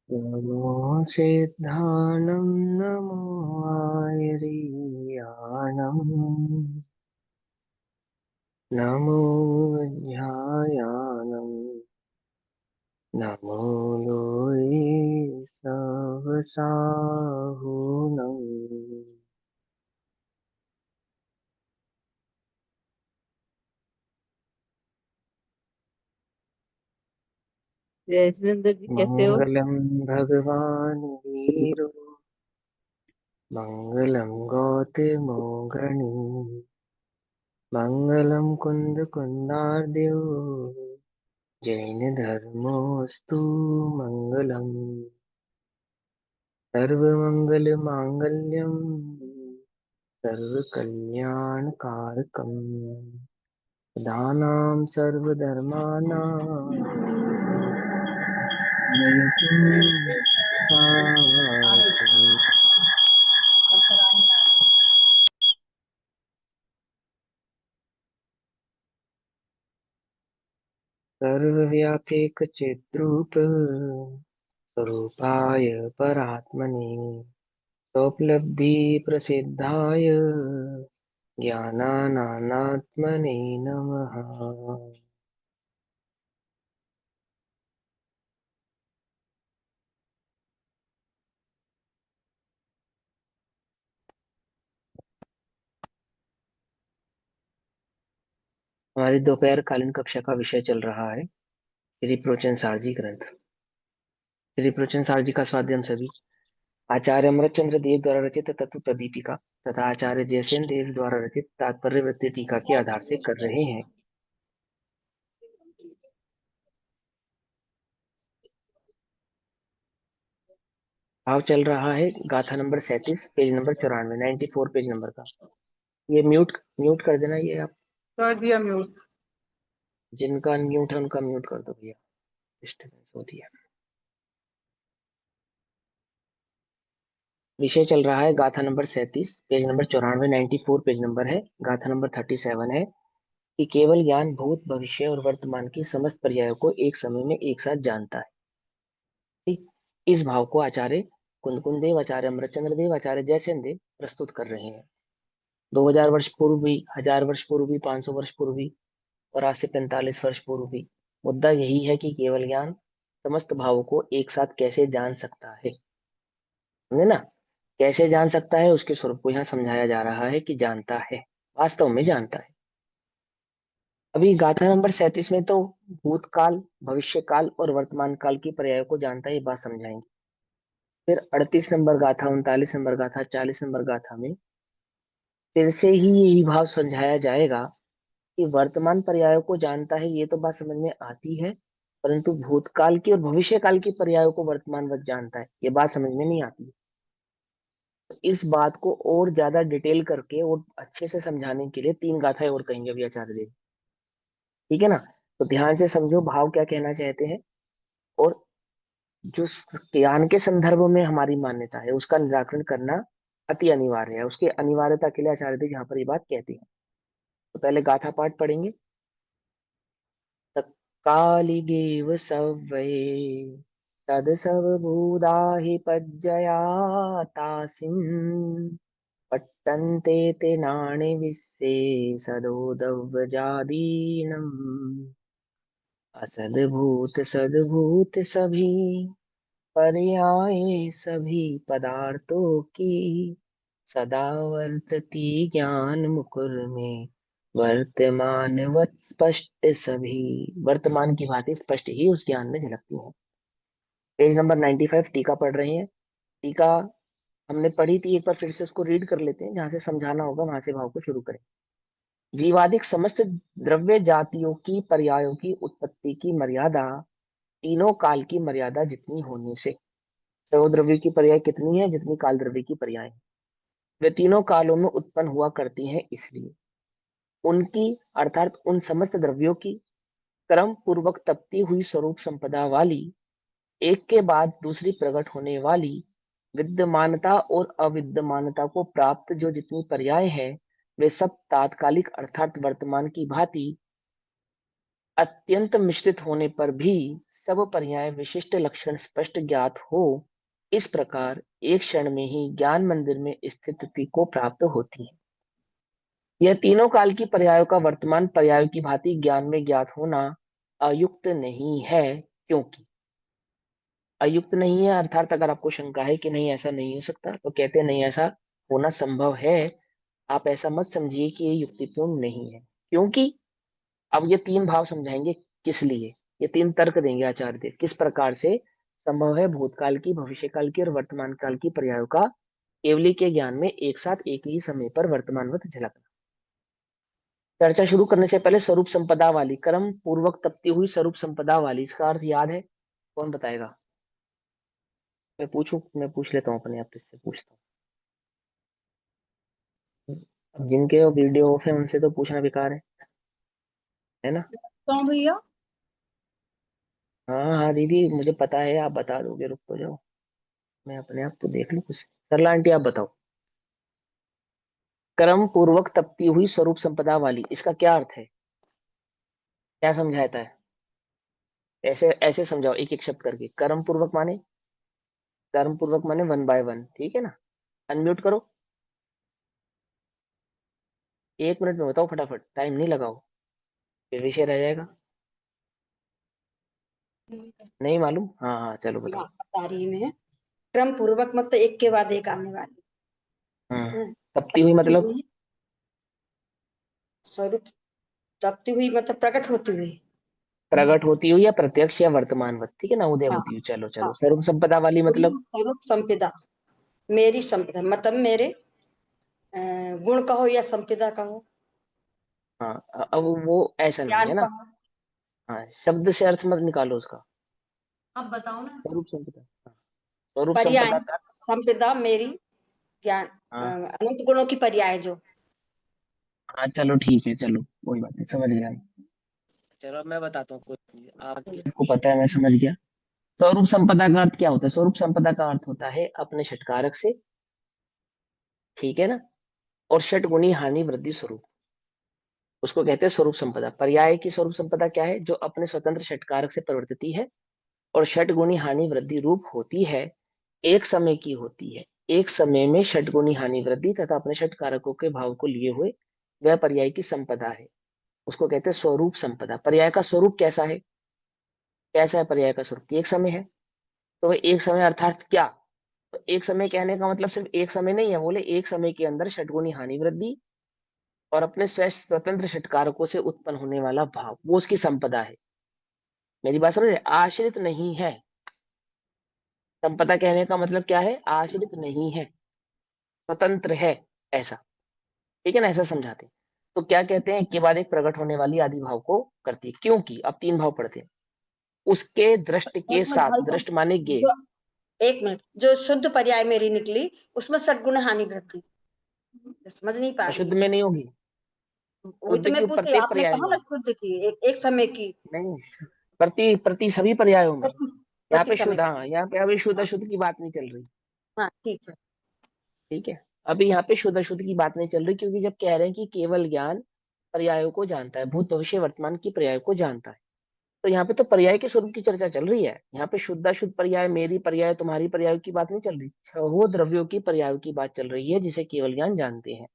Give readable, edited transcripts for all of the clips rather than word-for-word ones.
नमो सिद्धानं नमो आयर्याणं नमो ध्यायानं नमो लोये सवसाहुनं। जय सुरेंद्र जी, कैसे हो? मंगलम भगवान वीरो मंगलम गौतमोगणी मंगलम कुंद कुंदार्दियो जैन धर्मोस्तु मंगलम। सर्वमंगल मांगल्यम सर्वकल्याणकारकम दानां सर्वधर्माणां नयतु साधु। सर्वव्यापक चिद्रूप स्वरूपाय परात्मने स्वोपलब्धि प्रसिद्धाय ज्ञानानात्मने नमः। हमारी दोपहर कालीन कक्षा का विषय चल रहा है श्री प्रोचन सारजी ग्रंथ। श्री प्रोचन सारजी का स्वाध्याय हम सभी आचार्य अमृतचंद्र देव द्वारा रचित तत्व प्रदीपिका तथा आचार्य जयसेन देव द्वारा रचित तात्पर्य वृत्ति टीका के आधार से कर रहे हैं। भाव चल रहा है गाथा number 37 page number 94, 94 page number का। ये म्यूट म्यूट कर देना, ये आप कर दिया म्यूट। जिनका म्यूट है उनका म्यूट कर दो भैया, डिस्टर्बेंस होती है। विषय चल रहा है गाथा number 37 page number 94, 94 page number है। गाथा नंबर 37 है कि केवल ज्ञान भूत भविष्य और वर्तमान की समस्त पर्यायों को एक समय में एक साथ जानता है। ठीक, इस भाव को आचार्य कुंदकुंद देव, आचार्य अमृतचंद्र देव, आचार्य जयसेन देव प्रस्तुत कर रहे हैं। 2000 वर्ष पूर्व भी, 1000 वर्ष पूर्व भी, 500 वर्ष पूर्व भी और आज से 45 वर्ष पूर्व भी मुद्दा यही है कि केवल ज्ञान समस्त भावों को एक साथ कैसे जान सकता है। समझे ना? कैसे जान सकता है, उसके स्वरूप को यहाँ समझाया जा रहा है कि जानता है, वास्तव में जानता है। अभी गाथा नंबर 37 में तो भूतकाल, भविष्य काल और वर्तमान काल की पर्यायों को जानता है, ये बात समझाएंगे। फिर 38 नंबर गाथा, 39 नंबर गाथा, 40 नंबर गाथा में फिर से ही यही भाव समझाया जाएगा कि वर्तमान पर्यायों को जानता है, ये तो बात समझ में आती है, परंतु भूतकाल की और भविष्य काल की पर्यायों को वर्तमानवत जानता है, ये बात समझ में नहीं आती। तो इस बात को और ज्यादा डिटेल करके और अच्छे से समझाने के लिए तीन गाथाएं और कहेंगे अभी आचार्य देव। ठीक है ना? तो ध्यान से समझो भाव क्या कहना चाहते हैं, और जो ज्ञान के संदर्भ में हमारी मान्यता है उसका निराकरण करना अति अनिवार्य है। उसकी अनिवार्यता के लिए आचार्य देव यहाँ पर ये बात कहते हैं। तो पहले गाथा पाठ पढ़ेंगे। कालिगेव सव्ये तदसवभूदा हि पज्जया पट्टन्ते ते नाणि विस्से सदोदव्रजादीनम् असद्भूत सद्भूत सभी पर्याये सभी पदार्थों की सदा वर्तती ज्ञान मुकुर में वर्तमान वत स्पष्ट सभी। वर्तमान की बातें स्पष्ट ही उस ज्ञान में झलकती हैं। पेज नंबर 95 टीका पढ़ रहे हैं। टीका हमने पढ़ी थी, एक बार फिर से उसको रीड कर लेते हैं, जहां से समझाना होगा वहां से भाव को शुरू करें। जीवादिक समस्त द्रव्य जातियों की पर्यायों की उत्पत्ति की मर्यादा तीनों काल की मर्यादा जितनी होने से। सर्व द्रव्य की पर्याय कितनी है? जितनी काल द्रव्य की पर्याय है। वे तीनों कालों में उत्पन्न हुआ करती हैं, इसलिए उनकी अर्थात उन समस्त द्रव्यों की क्रम पूर्वक तपती हुई स्वरूप संपदा वाली, एक के बाद दूसरी प्रकट होने वाली, विद्यमानता और अविद्यमानता को प्राप्त जो जितनी पर्याय है, वे सब तात्कालिक अर्थात वर्तमान की भांति अत्यंत मिश्रित होने पर भी सब पर्याय विशिष्ट लक्षण स्पष्ट ज्ञात हो, इस प्रकार एक क्षण में ही ज्ञान मंदिर में स्थिति को प्राप्त होती है। यह तीनों काल की पर्यायों का वर्तमान पर्यायों की भांति ज्ञान में ज्ञात होना अयुक्त नहीं है, क्योंकि अयुक्त नहीं है अर्थात अगर आपको शंका है कि नहीं ऐसा नहीं हो सकता, तो कहते हैं नहीं, ऐसा होना संभव है। आप ऐसा मत समझिए कि ये युक्तिपूर्ण नहीं है, क्योंकि अब ये तीन भाव समझाएंगे किस लिए, ये तीन तर्क देंगे आचार्य देव किस प्रकार से संभव है भूतकाल की, भविष्य काल की और वर्तमान काल की पर्यायों का केवली के ज्ञान में एक साथ एक ही समय पर वर्तमानवत झलकना। चर्चा शुरू करने से पहले स्वरूप संपदा वाली, कर्म पूर्वक तपती हुई स्वरूप संपदा वाली, इसका अर्थ याद है? कौन बताएगा? मैं पूछ लेता हूँ अपने आप से पूछता हूँ। अब जिनके वीडियो ऑफ है उनसे तो पूछना बेकार है ना? कौन भैया? हाँ हाँ दीदी, मुझे पता है, आप बता दोगे, रुक तो जाओ, मैं अपने आप तो देख लूँ कुछ। सरला आंटी आप बताओ, कर्म पूर्वक तपती हुई स्वरूप संपदा वाली, इसका क्या अर्थ है? क्या समझाता है? ऐसे ऐसे समझाओ एक एक शब्द करके। कर्म पूर्वक माने वन बाय वन, ठीक है ना? अनम्यूट करो, 1 मिनट में बताओ फटाफट, टाइम नहीं लगाओ, फिर विषय रह जाएगा। नहीं मालूम? हाँ हाँ चलो हाँ, बताओ। बता रही मैं। क्रम पूर्वक मतलब एक के बाद एक आने वाली। हाँ, हम्म, तपती हुई तपती मतलब? हुई स्वरूप, तपती हुई मतलब प्रकट होती हुई। प्रकट होती हुई या प्रत्यक्ष या वर्तमानवत, ठीक है ना, उदय हाँ होती हुई। चलो हाँ, चलो, स्वरूप संपदा वाली वही मतलब? स्वरूप संपदा, मेरी संपदा मतलब मेरे गुण कहो या संपदा कहो, हाँ, अब वो ऐसा नहीं ज्ञान है ना। कहो। हाँ, शब्द से अर्थ मत निकालो उसका। अब बताओ ना। स्वरूप संपदा, हाँ, स्वरूप पर्याय, संपदा का संपदा मेरी ज्ञान, हाँ अनंत गुणों की पर्याय जो। हाँ चलो ठीक है, चलो कोई बात नहीं, समझ गया मैं। चलो अब मैं बताता हूँ, कोई आपको पता है, मैं समझ गया। स्वरूप संपदा का अर्थ क्या होता है? स्वरूप संपदा का अर्थ होता है अपने षटकारक से, ठीक है ना, और षट गुणी हानि वृद्धि स्वरूप, उसको कहते हैं स्वरूप संपदा। पर्याय की स्वरूप संपदा क्या है? जो अपने स्वतंत्र षटकारक से परिवर्तित है और षट गुणी हानि वृद्धि रूप होती है, एक समय की होती है, एक समय में षट गुणी हानि वृद्धि तथा अपने षट कारकों के भाव को लिए हुए, वह पर्याय की संपदा है, उसको कहते हैं स्वरूप संपदा। पर्याय का स्वरूप कैसा है? कैसा है पर्याय का स्वरूप? कि एक समय है। तो वह एक समय अर्थात क्या? तो एक समय कहने का मतलब सिर्फ एक समय नहीं है, बोले एक समय के अंदर षटगुणी हानि वृद्धि और अपने स्वतंत्र षटकारकों से उत्पन्न होने वाला भाव, वो उसकी संपदा है। मेरी बात समझे? आश्रित नहीं है। संपदा कहने का मतलब क्या है? आश्रित नहीं है, स्वतंत्र है, ऐसा। ठीक है ना, ऐसा समझाते हैं। तो क्या कहते हैं? एक के बाद एक प्रकट होने वाली आदि भाव को करती है, क्योंकि अब तीन भाव पढ़ते हैं। उसके दृष्ट के एक मिनट साथ, भाई साहब, दृष्ट माने गे। जो एक मिनट, जो शुद्ध पर्याय मेरी निकली उसमें सद्गुण हानि वृद्धि, समझ नहीं पा रही अशुद्ध हूँ। में नहीं होगी, वही तो शुद्ध मैं की पूछ रही, प्रत्येक आपने पर्याय कहा में ना है। शुद्ध की, एक समय की, नहीं, प्रति प्रति सभी पर्यायों में। प्रति, यहाँ प्रति पे समय शुद्ध, की। हाँ यहाँ पे अभी शुद्ध हाँ अशुद्ध की बात नहीं चल रही। हाँ ठीक है। ठीक है, अभी यहाँ पे शुद्ध अशुद्ध की बात नहीं चल रही, क्योंकि जब कह रहे हैं कि केवल ज्ञान पर्यायों को जानता है, भूत भविष्य वर्तमान की पर्यायों को जानता है, तो यहाँ पे तो पर्याय के स्वरूप की चर्चा चल रही है। यहाँ पे शुद्ध अशुद्ध पर्याय, मेरी पर्याय, तुम्हारी पर्याय की बात नहीं चल रही, वो द्रव्यों की पर्यायों की बात चल रही है, जिसे केवल ज्ञान जानते हैं,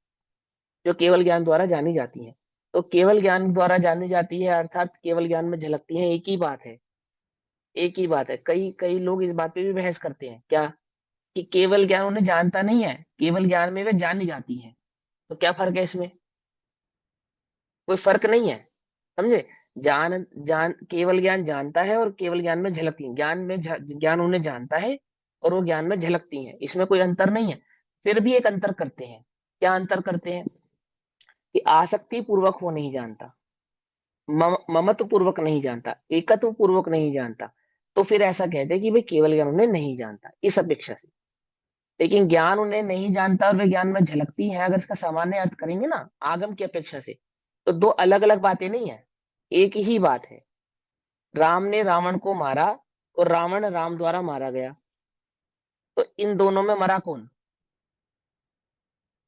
जो केवल ज्ञान द्वारा जानी जाती है। तो केवल ज्ञान द्वारा जानी जाती है अर्थात केवल ज्ञान में झलकती है, एक ही बात है, एक ही बात है। कई कई लोग इस बात पे भी बहस करते हैं, क्या? कि केवल ज्ञान उन्हें जानता नहीं है, केवल ज्ञान में वे जानी जाती है। तो क्या फर्क है इसमें? कोई फर्क नहीं है, समझे? जान जान केवल ज्ञान जानता है और केवल ज्ञान में झलकती है, ज्ञान उन्हें जानता है और वो ज्ञान में झलकती है, इसमें कोई अंतर नहीं है। फिर भी एक अंतर करते हैं। क्या अंतर करते हैं? कि आसक्ति पूर्वक वो नहीं जानता, ममत्व पूर्वक नहीं जानता, एकत्व पूर्वक नहीं जानता। तो फिर ऐसा कहते हैं कि भाई केवल ज्ञान उन्हें नहीं जानता इस अपेक्षा से। लेकिन ज्ञान उन्हें नहीं जानता और वे ज्ञान में झलकती है, अगर इसका सामान्य अर्थ करेंगे ना आगम की अपेक्षा से, तो दो अलग अलग बातें नहीं है, एक ही बात है। राम ने रावण को मारा और रावण राम द्वारा मारा गया, तो इन दोनों में मरा कौन?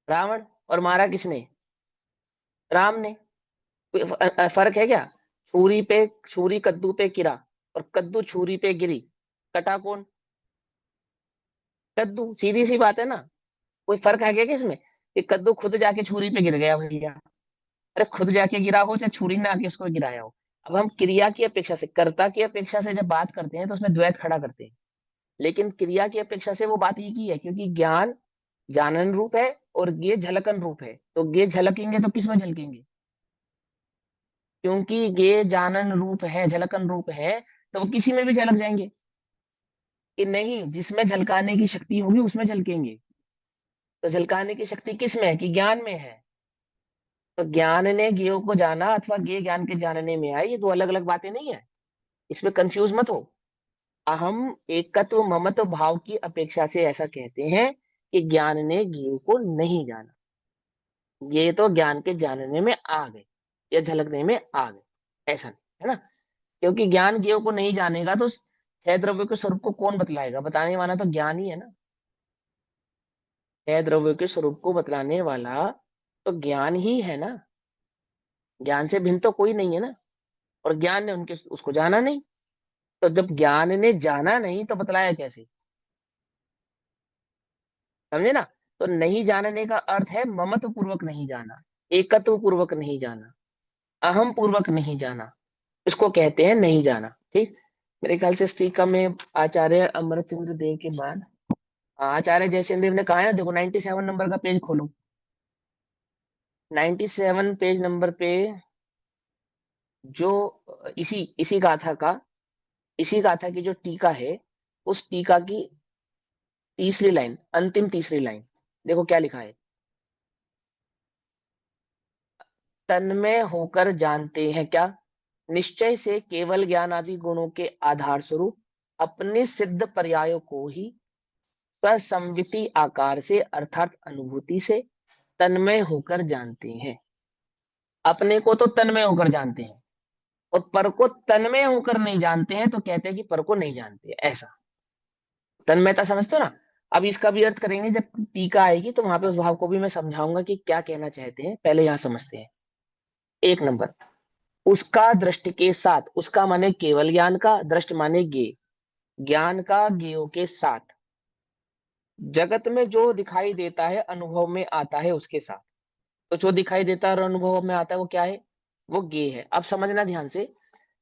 रावण। और मारा किसने? राम ने। कोई फर्क है क्या? छुरी कद्दू पे गिरा और कद्दू छुरी पे गिरी, कटा कौन? कद्दू। सीधी सी बात है ना, कोई फर्क है क्या इसमें कि कद्दू खुद जाके छुरी पे गिर गया भैया? अरे खुद जाके गिरा हो चाहे छुरी ने आके उसको गिराया हो। अब हम क्रिया की अपेक्षा से, कर्ता की अपेक्षा से जब बात करते हैं तो उसमें द्वैत खड़ा करते हैं, लेकिन क्रिया की अपेक्षा से वो बात एक ही है, क्योंकि ज्ञान जानन रूप है और ये झलकन रूप है। तो ये झलकेंगे तो किस में झलकेंगे? क्योंकि ये जानन रूप है, झलकन रूप है, तो वो किसी में भी झलक जाएंगे कि नहीं? जिसमें झलकाने की शक्ति होगी उसमें झलकेंगे। तो झलकाने की शक्ति किस में है? कि ज्ञान में है। तो ज्ञान ने ज्ञेय को जाना अथवा ज्ञेय ज्ञान के जानने में आई, ये दो अलग अलग बातें नहीं है, इसमें कंफ्यूज मत हो। अहम एकत्व ममत्व भाव की अपेक्षा से ऐसा कहते हैं कि ज्ञान ने ज्ञेय को नहीं जाना, ये तो ज्ञान के जानने में आ गए या झलकने में आ गए, ऐसा नहीं है ना। क्योंकि ज्ञान ज्ञेय को नहीं जानेगा तो छह द्रव्य के स्वरूप को कौन बतलाएगा? बताने वाला तो ज्ञान ही है ना। छह द्रव्य के स्वरूप को बतलाने वाला तो ज्ञान ही है ना, ज्ञान से भिन्न तो कोई नहीं है ना। और ज्ञान ने उनके उसको जाना नहीं, तो जब ज्ञान ने जाना नहीं तो बतलाया कैसे? समझे ना। तो नहीं जानने का अर्थ है ममत्व पूर्वक नहीं जाना, एकत्व पूर्वक नहीं जाना, अहम पूर्वक नहीं जाना, इसको कहते हैं नहीं जाना। ठीक। मेरे ख्याल से इस टीका में आचार्य अमरचंद्र देव के बाद आचार्य जयसेन देव ने कहा है ना, देखो 97 नंबर का पेज खोलो। 97 पेज नंबर पे जो इसी इसी गाथा की जो टीका है, उस टीका की तीसरी लाइन, अंतिम तीसरी लाइन, देखो क्या लिखा है। तन्मय होकर जानते हैं क्या, निश्चय से केवल ज्ञान आदि गुणों के आधार स्वरूप अपने सिद्ध पर्यायों को ही स्वसंविति आकार से अर्थात अनुभूति से तन्मय होकर जानते हैं। अपने को तो तन्मय होकर जानते हैं और पर को तन्मय होकर नहीं जानते हैं, तो कहते हैं कि पर को नहीं जानते, ऐसा। तन्मयता समझते हो ना। अब इसका भी अर्थ करेंगे जब टीका आएगी, तो वहां पे उस भाव को भी मैं समझाऊंगा कि क्या कहना चाहते हैं, पहले यहां समझते हैं। एक नंबर, उसका दृष्टि के साथ, उसका माने केवल ज्ञान का, दृष्टि माने ज्ञेय, ज्ञान का ज्ञेयों के साथ, जगत में जो दिखाई देता है अनुभव में आता है उसके साथ। तो जो दिखाई देता है और अनुभव में आता है वो क्या है? वो ज्ञेय है। अब समझना ध्यान से,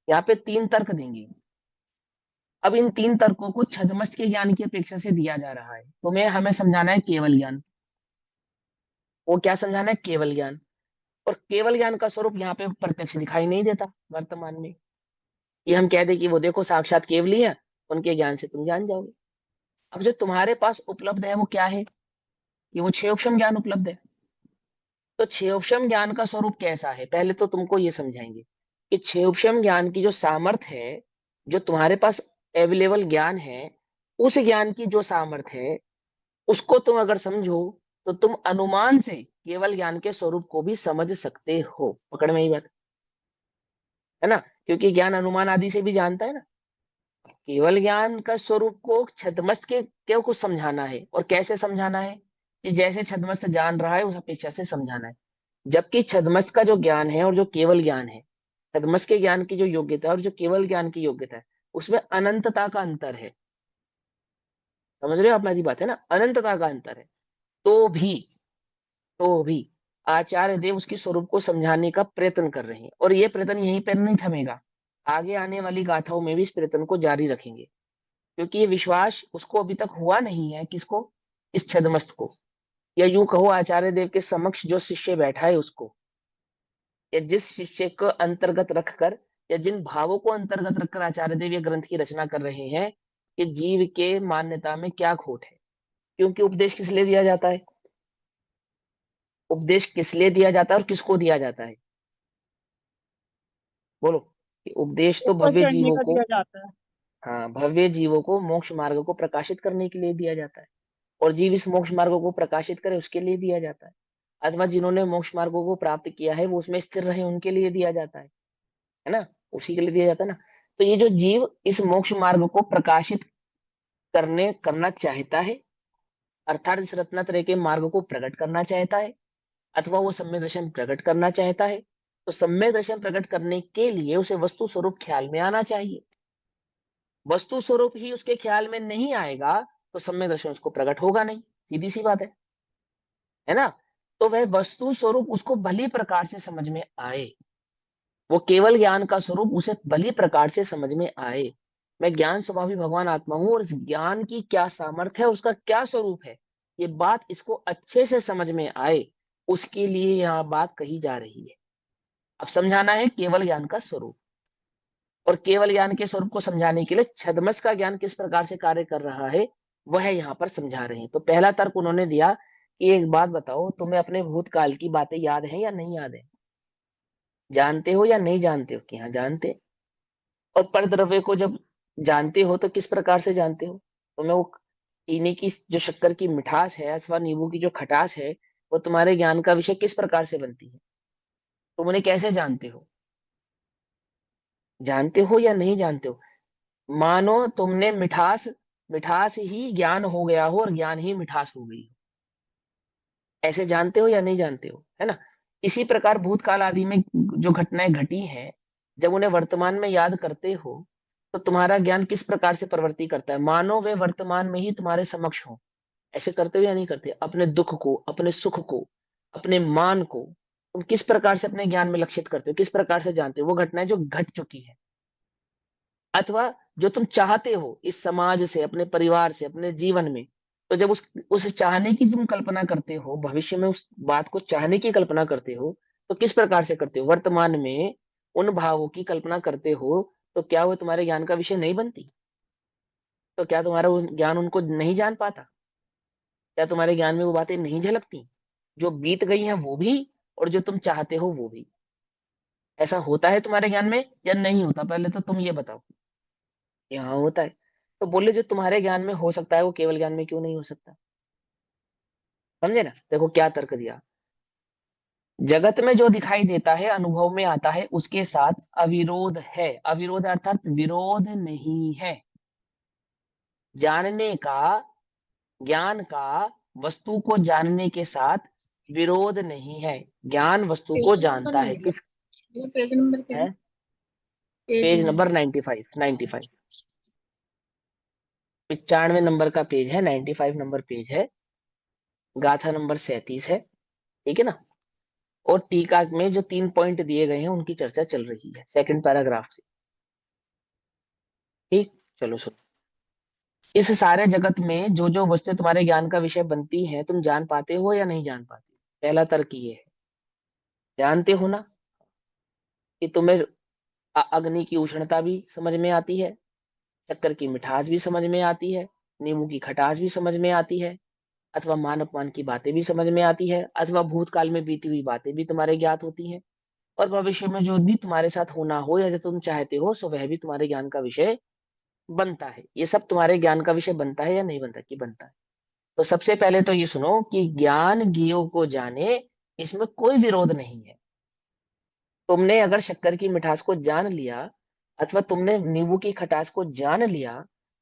यहाँ पे तीन तर्क देंगे। अब इन तीन तर्कों को छद्मस्त के ज्ञान की अपेक्षा से दिया जा रहा है, तुम्हें हमें समझाना है केवल ज्ञान। वो क्या समझाना है? केवल ज्ञान। और केवल ज्ञान का स्वरूप यहाँ पे प्रत्यक्ष दिखाई नहीं देता वर्तमान में। ये हम कह दे कि वो देखो साक्षात केवली है, उनके ज्ञान से तुम जान जाओगे। अब जो तुम्हारे पास उपलब्ध है वो क्या है? कि वो क्षेयक्षम ज्ञान उपलब्ध है। तो क्षेयक्षम ज्ञान का स्वरूप कैसा है, पहले तो तुमको ये समझाएंगे कि क्षेयक्षम ज्ञान की जो सामर्थ्य है, जो तुम्हारे पास अवेलेबल ज्ञान है, उस ज्ञान की जो सामर्थ्य है, उसको तुम अगर समझो तो तुम अनुमान से केवल ज्ञान के स्वरूप को भी समझ सकते हो। पकड़ में ही बात है ना, क्योंकि ज्ञान अनुमान आदि से भी जानता है ना। केवल ज्ञान का स्वरूप को छद्मस्त के क्यों को समझाना है और कैसे समझाना है? कि जैसे छद्मस्त जान रहा है उस अपेक्षा से समझाना है। जबकि छद्मस्त का जो ज्ञान है और जो केवल ज्ञान है, छद्मस्त के ज्ञान की जो योग्यता है और जो केवल ज्ञान की योग्यता है, उसमें अनंतता का अंतर है। समझ रहे हो आप मेरी बात? है ना, अनंतता का अंतर है। तो भी तो भी आचार्य देव उसके स्वरूप को समझाने का प्रयत्न कर रहे हैं, और ये प्रयत्न यहीं पर नहीं थमेगा, आगे आने वाली गाथाओं में भी इस प्रयत्न को जारी रखेंगे। क्योंकि ये विश्वास उसको अभी तक हुआ नहीं है, किसको? इस छद्मस्त को, या यूं कहो आचार्य देव के समक्ष जो शिष्य बैठा है उसको, या जिस शिष्य को अंतर्गत रखकर, या जिन भावों को अंतर्गत रखकर आचार्य देव ये ग्रंथ की रचना कर रहे हैं कि जीव के मान्यता में क्या खोट है। क्योंकि उपदेश किस लिए दिया जाता है? उपदेश किस लिए दिया जाता है और किसको दिया जाता है? बोलो। कि उपदेश तो ऊपर भव्य चढ़ने जीवों का को, दिया जाता है। हाँ, भव्य जीवों को मोक्ष मार्ग को प्रकाशित करने के लिए दिया जाता है, और जीव इस मोक्ष मार्गों को प्रकाशित करे उसके लिए दिया जाता है। अथवा जिन्होंने मोक्ष मार्गों को प्राप्त किया है वो उसमें स्थिर रहे उनके लिए दिया जाता है ना, उसी के लिए दिया जाता है ना। तो ये जो जीव इस मोक्ष मार्ग को प्रकाशित करना चाहता है, अर्थात इस रत्नात्रय के मार्ग को प्रकट करना चाहता है, अथवा वो सम्यक दर्शन प्रकट करना चाहता है, तो सम्यक दर्शन प्रकट करने के लिए उसे वस्तु स्वरूप ख्याल में आना चाहिए। वस्तु स्वरूप ही उसके ख्याल में नहीं आएगा तो सम्यक दर्शन उसको प्रकट होगा नहीं, सीधी सी बात है ना। तो वह वस्तु स्वरूप उसको भली प्रकार से समझ में आए, वो केवल ज्ञान का स्वरूप उसे भली प्रकार से समझ में आए। मैं ज्ञान स्वभावी भगवान आत्मा हूं और इस ज्ञान की क्या सामर्थ्य है, उसका क्या स्वरूप है, ये बात इसको अच्छे से समझ में आए, उसके लिए यहाँ बात कही जा रही है। अब समझाना है केवल ज्ञान का स्वरूप, और केवल ज्ञान के स्वरूप को समझाने के लिए छद्मस का ज्ञान किस प्रकार से कार्य कर रहा है वह यहाँ पर समझा रहे हैं। तो पहला तर्क उन्होंने दिया कि एक बात बताओ, तुम्हें अपने भूतकाल की बातें याद हैं या नहीं याद है, जानते हो या नहीं जानते हो? कि हाँ जानते। और परद्रव्य को जब जानते हो तो किस प्रकार से जानते हो? तुम्हें वो चीनी की जो शक्कर की मिठास है अथवा नींबू की जो खटास है वो तुम्हारे ज्ञान का विषय किस प्रकार से बनती है, तुम उन्हें कैसे जानते हो? जानते हो या नहीं जानते हो? मानो तुमने मिठास, मिठास ही ज्ञान हो गया हो और ज्ञान ही मिठास हो गई हो, ऐसे जानते हो या नहीं जानते हो, है ना। इसी प्रकार भूतकाल आदि में जो घटनाएं घटी हैं, जब उन्हें वर्तमान में याद करते हो तो तुम्हारा ज्ञान किस प्रकार से प्रवृत्ति करता है, मानो वे वर्तमान में ही तुम्हारे समक्ष हो। ऐसे करते हो या नहीं करते? अपने दुख को, अपने सुख को, अपने मान को तुम किस प्रकार से अपने ज्ञान में लक्षित करते हो, किस प्रकार से जानते हो? वो घटनाएं जो घट चुकी है अथवा जो तुम चाहते हो इस समाज से, अपने परिवार से, अपने जीवन में। तो जब उस चाहने की तुम कल्पना करते हो, भविष्य में उस बात को चाहने की कल्पना करते हो, तो किस प्रकार से करते हो? वर्तमान में उन भावों की कल्पना करते हो, तो क्या वो तुम्हारे ज्ञान का विषय नहीं बनती? तो क्या तुम्हारा ज्ञान उनको नहीं जान पाता? क्या तुम्हारे ज्ञान में वो बातें नहीं झलकती जो बीत गई हैं वो भी, और जो तुम चाहते हो वो भी? ऐसा होता है तुम्हारे ज्ञान में या नहीं होता? पहले तो तुम ये बताओ। यहाँ होता है। तो बोले जो तुम्हारे ज्ञान में हो सकता है वो केवल ज्ञान में क्यों नहीं हो सकता? समझे ना। देखो क्या तर्क दिया, जगत में जो दिखाई देता है, अनुभव में आता है, उसके साथ अविरोध है। अविरोध अर्थात विरोध नहीं है। जानने का, ज्ञान का वस्तु को जानने के साथ विरोध नहीं है। ज्ञान वस्तु को पेज नंबर जानता नहीं है। दिया, किस ये पेज नंबर क्या है? है? Page page number number 95, 95, 95 number का पेज है, 95 नंबर पेज है, गाथा नंबर 37 है, ठीक है ना। और टीका में जो 3 पॉइंट दिए गए हैं उनकी चर्चा चल रही है सेकंड पैराग्राफ से। ठीक, चलो सुनो। इस सारे जगत में जो जो वस्तु तुम्हारे ज्ञान का विषय बनती है, तुम जान पाते हो या नहीं जान पाते? पहला तर्क ये है, जानते हो ना कि तुम्हें अग्नि की उष्णता भी समझ में आती है, शक्कर की मिठास भी समझ में आती है, नींबू की खटास भी समझ में आती है, अथवा मान अपमान की बातें भी समझ में आती है, अथवा भूतकाल में बीती हुई बातें भी तुम्हारे ज्ञात होती हैं, और भविष्य में जो भी तुम्हारे साथ होना हो या जो तुम चाहते हो सो वह भी तुम्हारे ज्ञान का विषय बनता है। ये सब तुम्हारे ज्ञान का विषय बनता है या नहीं बनता? कि बनता है। तो सबसे पहले तो ये सुनो कि ज्ञान ज्ञेय को जाने, इसमें कोई विरोध नहीं है। तुमने अगर शक्कर की मिठास को जान लिया, अथवा तुमने नींबू की खटास को जान लिया,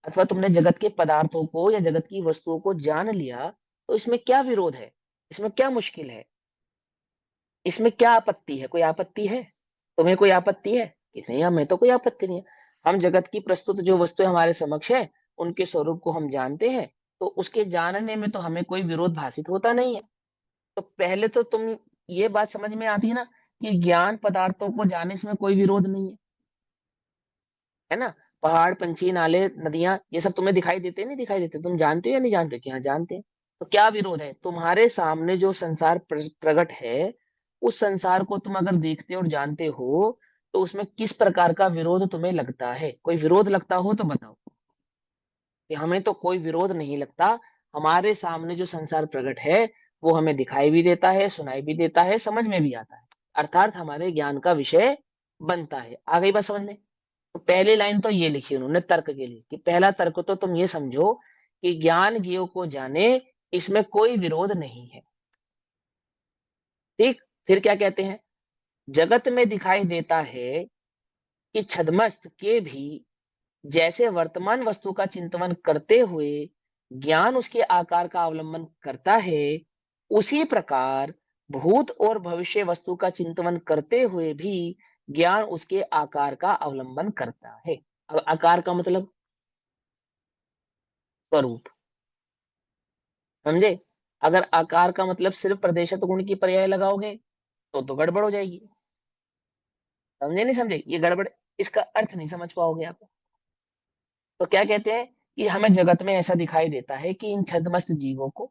अथवा तुमने जगत के पदार्थों को या जगत की वस्तुओं को जान लिया, तो इसमें क्या विरोध है? इसमें क्या मुश्किल है? इसमें क्या आपत्ति है? कोई आपत्ति है? तुम्हें कोई आपत्ति है? कि नहीं, हमें तो कोई आपत्ति नहीं है। हम जगत की प्रस्तुत जो वस्तुएं हमारे समक्ष है उनके स्वरूप को हम जानते हैं, तो उसके जानने में तो हमें कोई विरोध भाषित होता नहीं है। तो पहले तो तुम ये बात समझ में आती है ना कि ज्ञान पदार्थों को जानने में कोई विरोध नहीं है ना। पहाड़, पंछी, नाले, नदियां, ये सब तुम्हें दिखाई देते नहीं दिखाई देते? तुम जानते हो या नहीं जानते? कि हाँ जानते हैं। तो क्या विरोध है? तुम्हारे सामने जो संसार प्रकट है, उस संसार को तुम अगर देखते और जानते हो तो उसमें किस प्रकार का विरोध तुम्हें लगता है? कोई विरोध लगता हो तो बताओ। कि हमें तो कोई विरोध नहीं लगता, हमारे सामने जो संसार प्रकट है वो हमें दिखाई भी देता है, सुनाई भी देता है, समझ में भी आता है, अर्थात हमारे ज्ञान का विषय बनता है। आ गई बात समझ में? तो पहली लाइन तो ये लिखी उन्होंने तर्क के लिए कि पहला तर्क तो तुम ये समझो कि ज्ञान ज्ञेय को जाने, इसमें कोई विरोध नहीं है। ठीक, फिर क्या कहते हैं, जगत में दिखाई देता है कि छद्मस्त के भी जैसे वर्तमान वस्तु का चिंतन करते हुए ज्ञान उसके आकार का अवलंबन करता है, उसी प्रकार भूत और भविष्य वस्तु का चिंतन करते हुए भी ज्ञान उसके आकार का अवलंबन करता है। अब आकार का मतलब स्वरूप, समझे? अगर आकार का मतलब सिर्फ प्रदेशत गुण की पर्याय लगाओगे तो गड़बड़ हो जाएगी। समझे नहीं समझे? ये गड़बड़, इसका अर्थ नहीं समझ पाओगे आप। तो क्या कहते हैं कि हमें जगत में ऐसा दिखाई देता है कि इन छद्मस्त जीवों को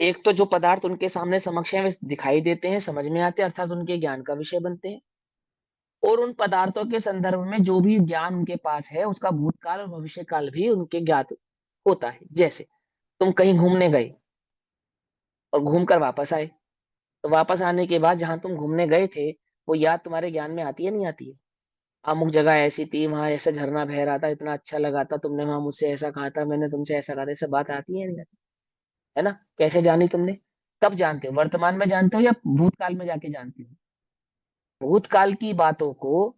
एक तो जो पदार्थ उनके सामने समक्ष है वे दिखाई देते हैं, समझ में आते हैं, अर्थात उनके ज्ञान का विषय बनते हैं। और उन पदार्थों के संदर्भ में जो भी ज्ञान उनके पास है उसका भूतकाल और भविष्य काल भी उनके ज्ञात होता है। जैसे तुम कहीं घूमने गए और घूम कर वापस आए, तो वापस आने के बाद जहां तुम घूमने गए थे वो याद तुम्हारे ज्ञान में आती है नहीं आती है? अमुक जगह ऐसी थी, वहां ऐसा झरना बह रहा था, इतना अच्छा लगा था, तुमने वहां मुझसे ऐसा कहा था, मैंने तुमसे ऐसा कहा था, ये सब बात आती है नहीं आती? है ना? कैसे जानी तुमने? कब जानते हो? वर्तमान में जानते हो या भूतकाल में जाके जानते हो? भूतकाल की बातों को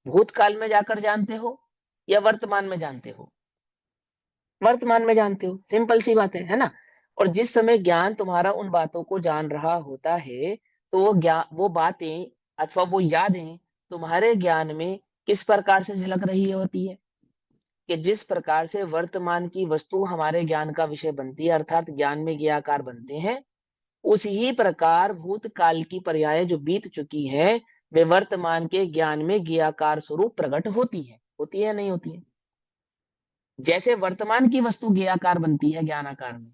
भूतकाल में जाकर जानते हो या वर्तमान में जानते हो? वर्तमान में जानते हो, सिंपल सी बात है ना? और जिस समय ज्ञान तुम्हारा उन बातों को जान रहा होता है तो वो ज्ञान, वो बातें अथवा वो यादें तुम्हारे ज्ञान में किस प्रकार से झलक रही होती है? कि जिस प्रकार से वर्तमान की वस्तु हमारे ज्ञान का विषय बनती है, अर्थात ज्ञान में ज्ञाकार बनते हैं, उसी ही प्रकार भूतकाल की पर्याय जो बीत चुकी है वे वर्तमान के ज्ञान में ज्ञाकार स्वरूप प्रकट होती है नहीं होती है? जैसे वर्तमान की वस्तु ज्ञाकार बनती है ज्ञानाकार में,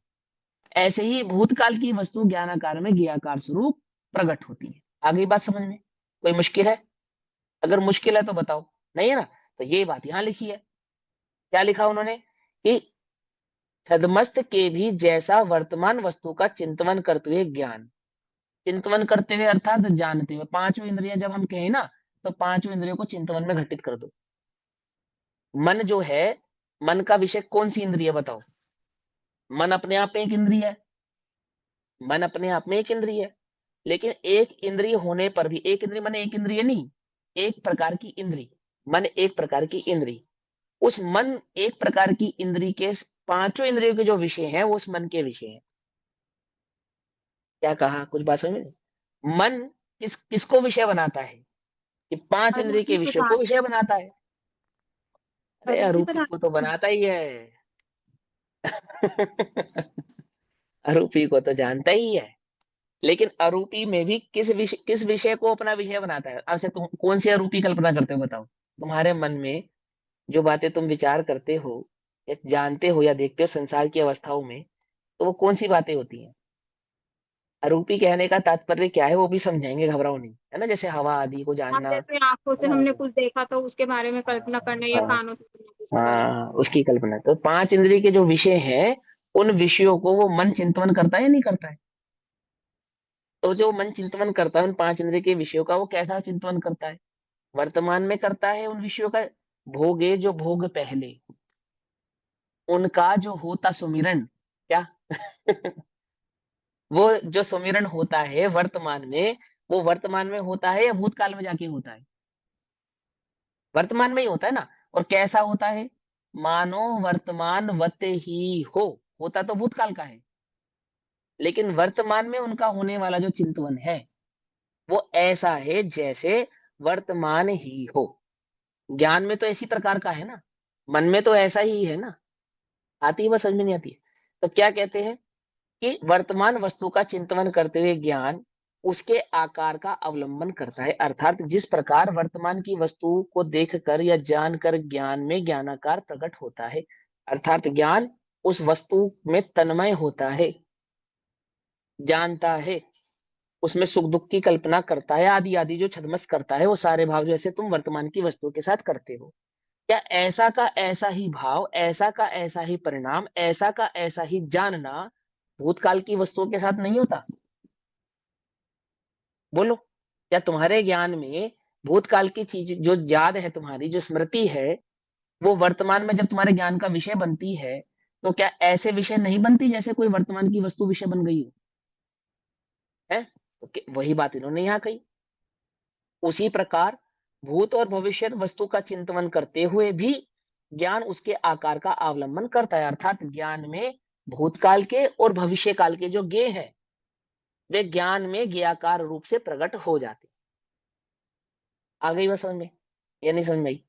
ऐसे ही भूतकाल की वस्तु ज्ञानाकार में ज्ञाकार स्वरूप प्रकट होती है। आगे बात समझ में? कोई मुश्किल है? अगर मुश्किल है तो बताओ, नहीं है ना? तो ये बात यहां लिखी है। क्या लिखा उन्होंने कि छद्मस्त के भी जैसा वर्तमान वस्तु का चिंतन करते हुए ज्ञान, चिंतन करते हुए अर्थात जानते हुए, पांचों इंद्रियां जब हम कहें ना तो पांचों इंद्रियों को चिंतन में घटित कर दो। मन जो है, मन का विषय कौन सी इंद्रिय बताओ? मन अपने आप में एक इंद्रिय है, मन अपने आप में एक इंद्रिय है, लेकिन एक इंद्रिय होने पर भी, एक इंद्रिय माने एक इंद्रिय नहीं, एक प्रकार की इंद्री, मन एक प्रकार की इंद्री, उस मन एक प्रकार की इंद्री के पांचों इंद्रियों के जो विषय हैं वो उस मन के विषय हैं। क्या कहा? कुछ बात समझ में? मन किसको विषय बनाता है? कि पांच इंद्रिय आरोपी के विषयों को पदार्थ। विषय बनाता है। अरे आरोपी आरोपी पदार्थ। को तो बनाता ही है। आरोपी को तो जानता ही है, लेकिन आरोपी में भी किस विषय को अपना विषय बनाता है? अब से तुम कौन सी आरोपी कल्पना करते हो बताओ? तुम्हारे मन में जो बातें तुम विचार करते हो या जानते हो या देखते हो संसार की अवस्थाओं में, तो वो कौन सी बातें होती हैं? आरोपी कहने का तात्पर्य क्या है वो भी समझाएंगे, घबराओ नहीं, है ना? जैसे हवा आदि को हाँ, जानना, जैसे आंखों है से ना? हमने कुछ देखा तो उसके बारे में कल्पना करना, या हाँ कानों से सुना कुछ के बारे में। हाँ, उसकी कल्पना। तो पांच इंद्रिय के जो विषय हैं उन विषयों को वो मन चिंतन करता है या नहीं करता है? तो जो मन चिंतन करता है उन पांच इंद्रिय के विषयों का, वो कैसा चिंतन करता है? वर्तमान में करता है उन विषयों का। भोगे जो भोग पहले, उनका जो होता सुमिरन, क्या? वो जो सुमिरन होता है वर्तमान में, वो वर्तमान में होता है या भूतकाल में जाके होता है? वर्तमान में ही होता है ना। और कैसा होता है? मानो वर्तमान वत ही होता तो भूतकाल का है, लेकिन वर्तमान में उनका होने वाला जो चिंतवन है वो ऐसा है जैसे वर्तमान ही हो। ज्ञान में तो इसी प्रकार का है ना, मन में तो ऐसा ही है ना। आती है बस, समझ में नहीं आती है? तो क्या कहते हैं कि वर्तमान वस्तु का चिंतन करते हुए ज्ञान उसके आकार का अवलंबन करता है, अर्थात जिस प्रकार वर्तमान की वस्तु को देखकर या जानकर ज्ञान में ज्ञानाकार प्रकट होता है, अर्थात ज्ञान उस वस्तु में तन्मय होता है, जानता है, उसमें सुख दुख की कल्पना करता है, आदि आदि जो छद्मस करता है वो सारे भाव जैसे तुम वर्तमान की वस्तु के साथ करते हो। क्या ऐसा का ऐसा ही भाव, ऐसा का ऐसा ही परिणाम, ऐसा का ऐसा ही जानना भूतकाल की वस्तुओं के साथ नहीं होता? बोलो, क्या तुम्हारे ज्ञान में भूतकाल की चीज जो याद है, तुम्हारी जो स्मृति है, वो वर्तमान में जब तुम्हारे ज्ञान का विषय बनती है तो क्या ऐसे विषय नहीं बनती जैसे कोई वर्तमान की वस्तु विषय बन गई हो? है? तो वही बात इन्होंने यहाँ कही। उसी प्रकार भूत और भविष्य वस्तु का चिंतन करते हुए भी ज्ञान उसके आकार का अवलंबन करता है, अर्थात ज्ञान में भूतकाल के और भविष्य काल के जो ज्ञेय है वे ज्ञान में ज्ञाकार रूप से प्रकट हो जाते। आ गई बात समझ में या नहीं समझ में आई?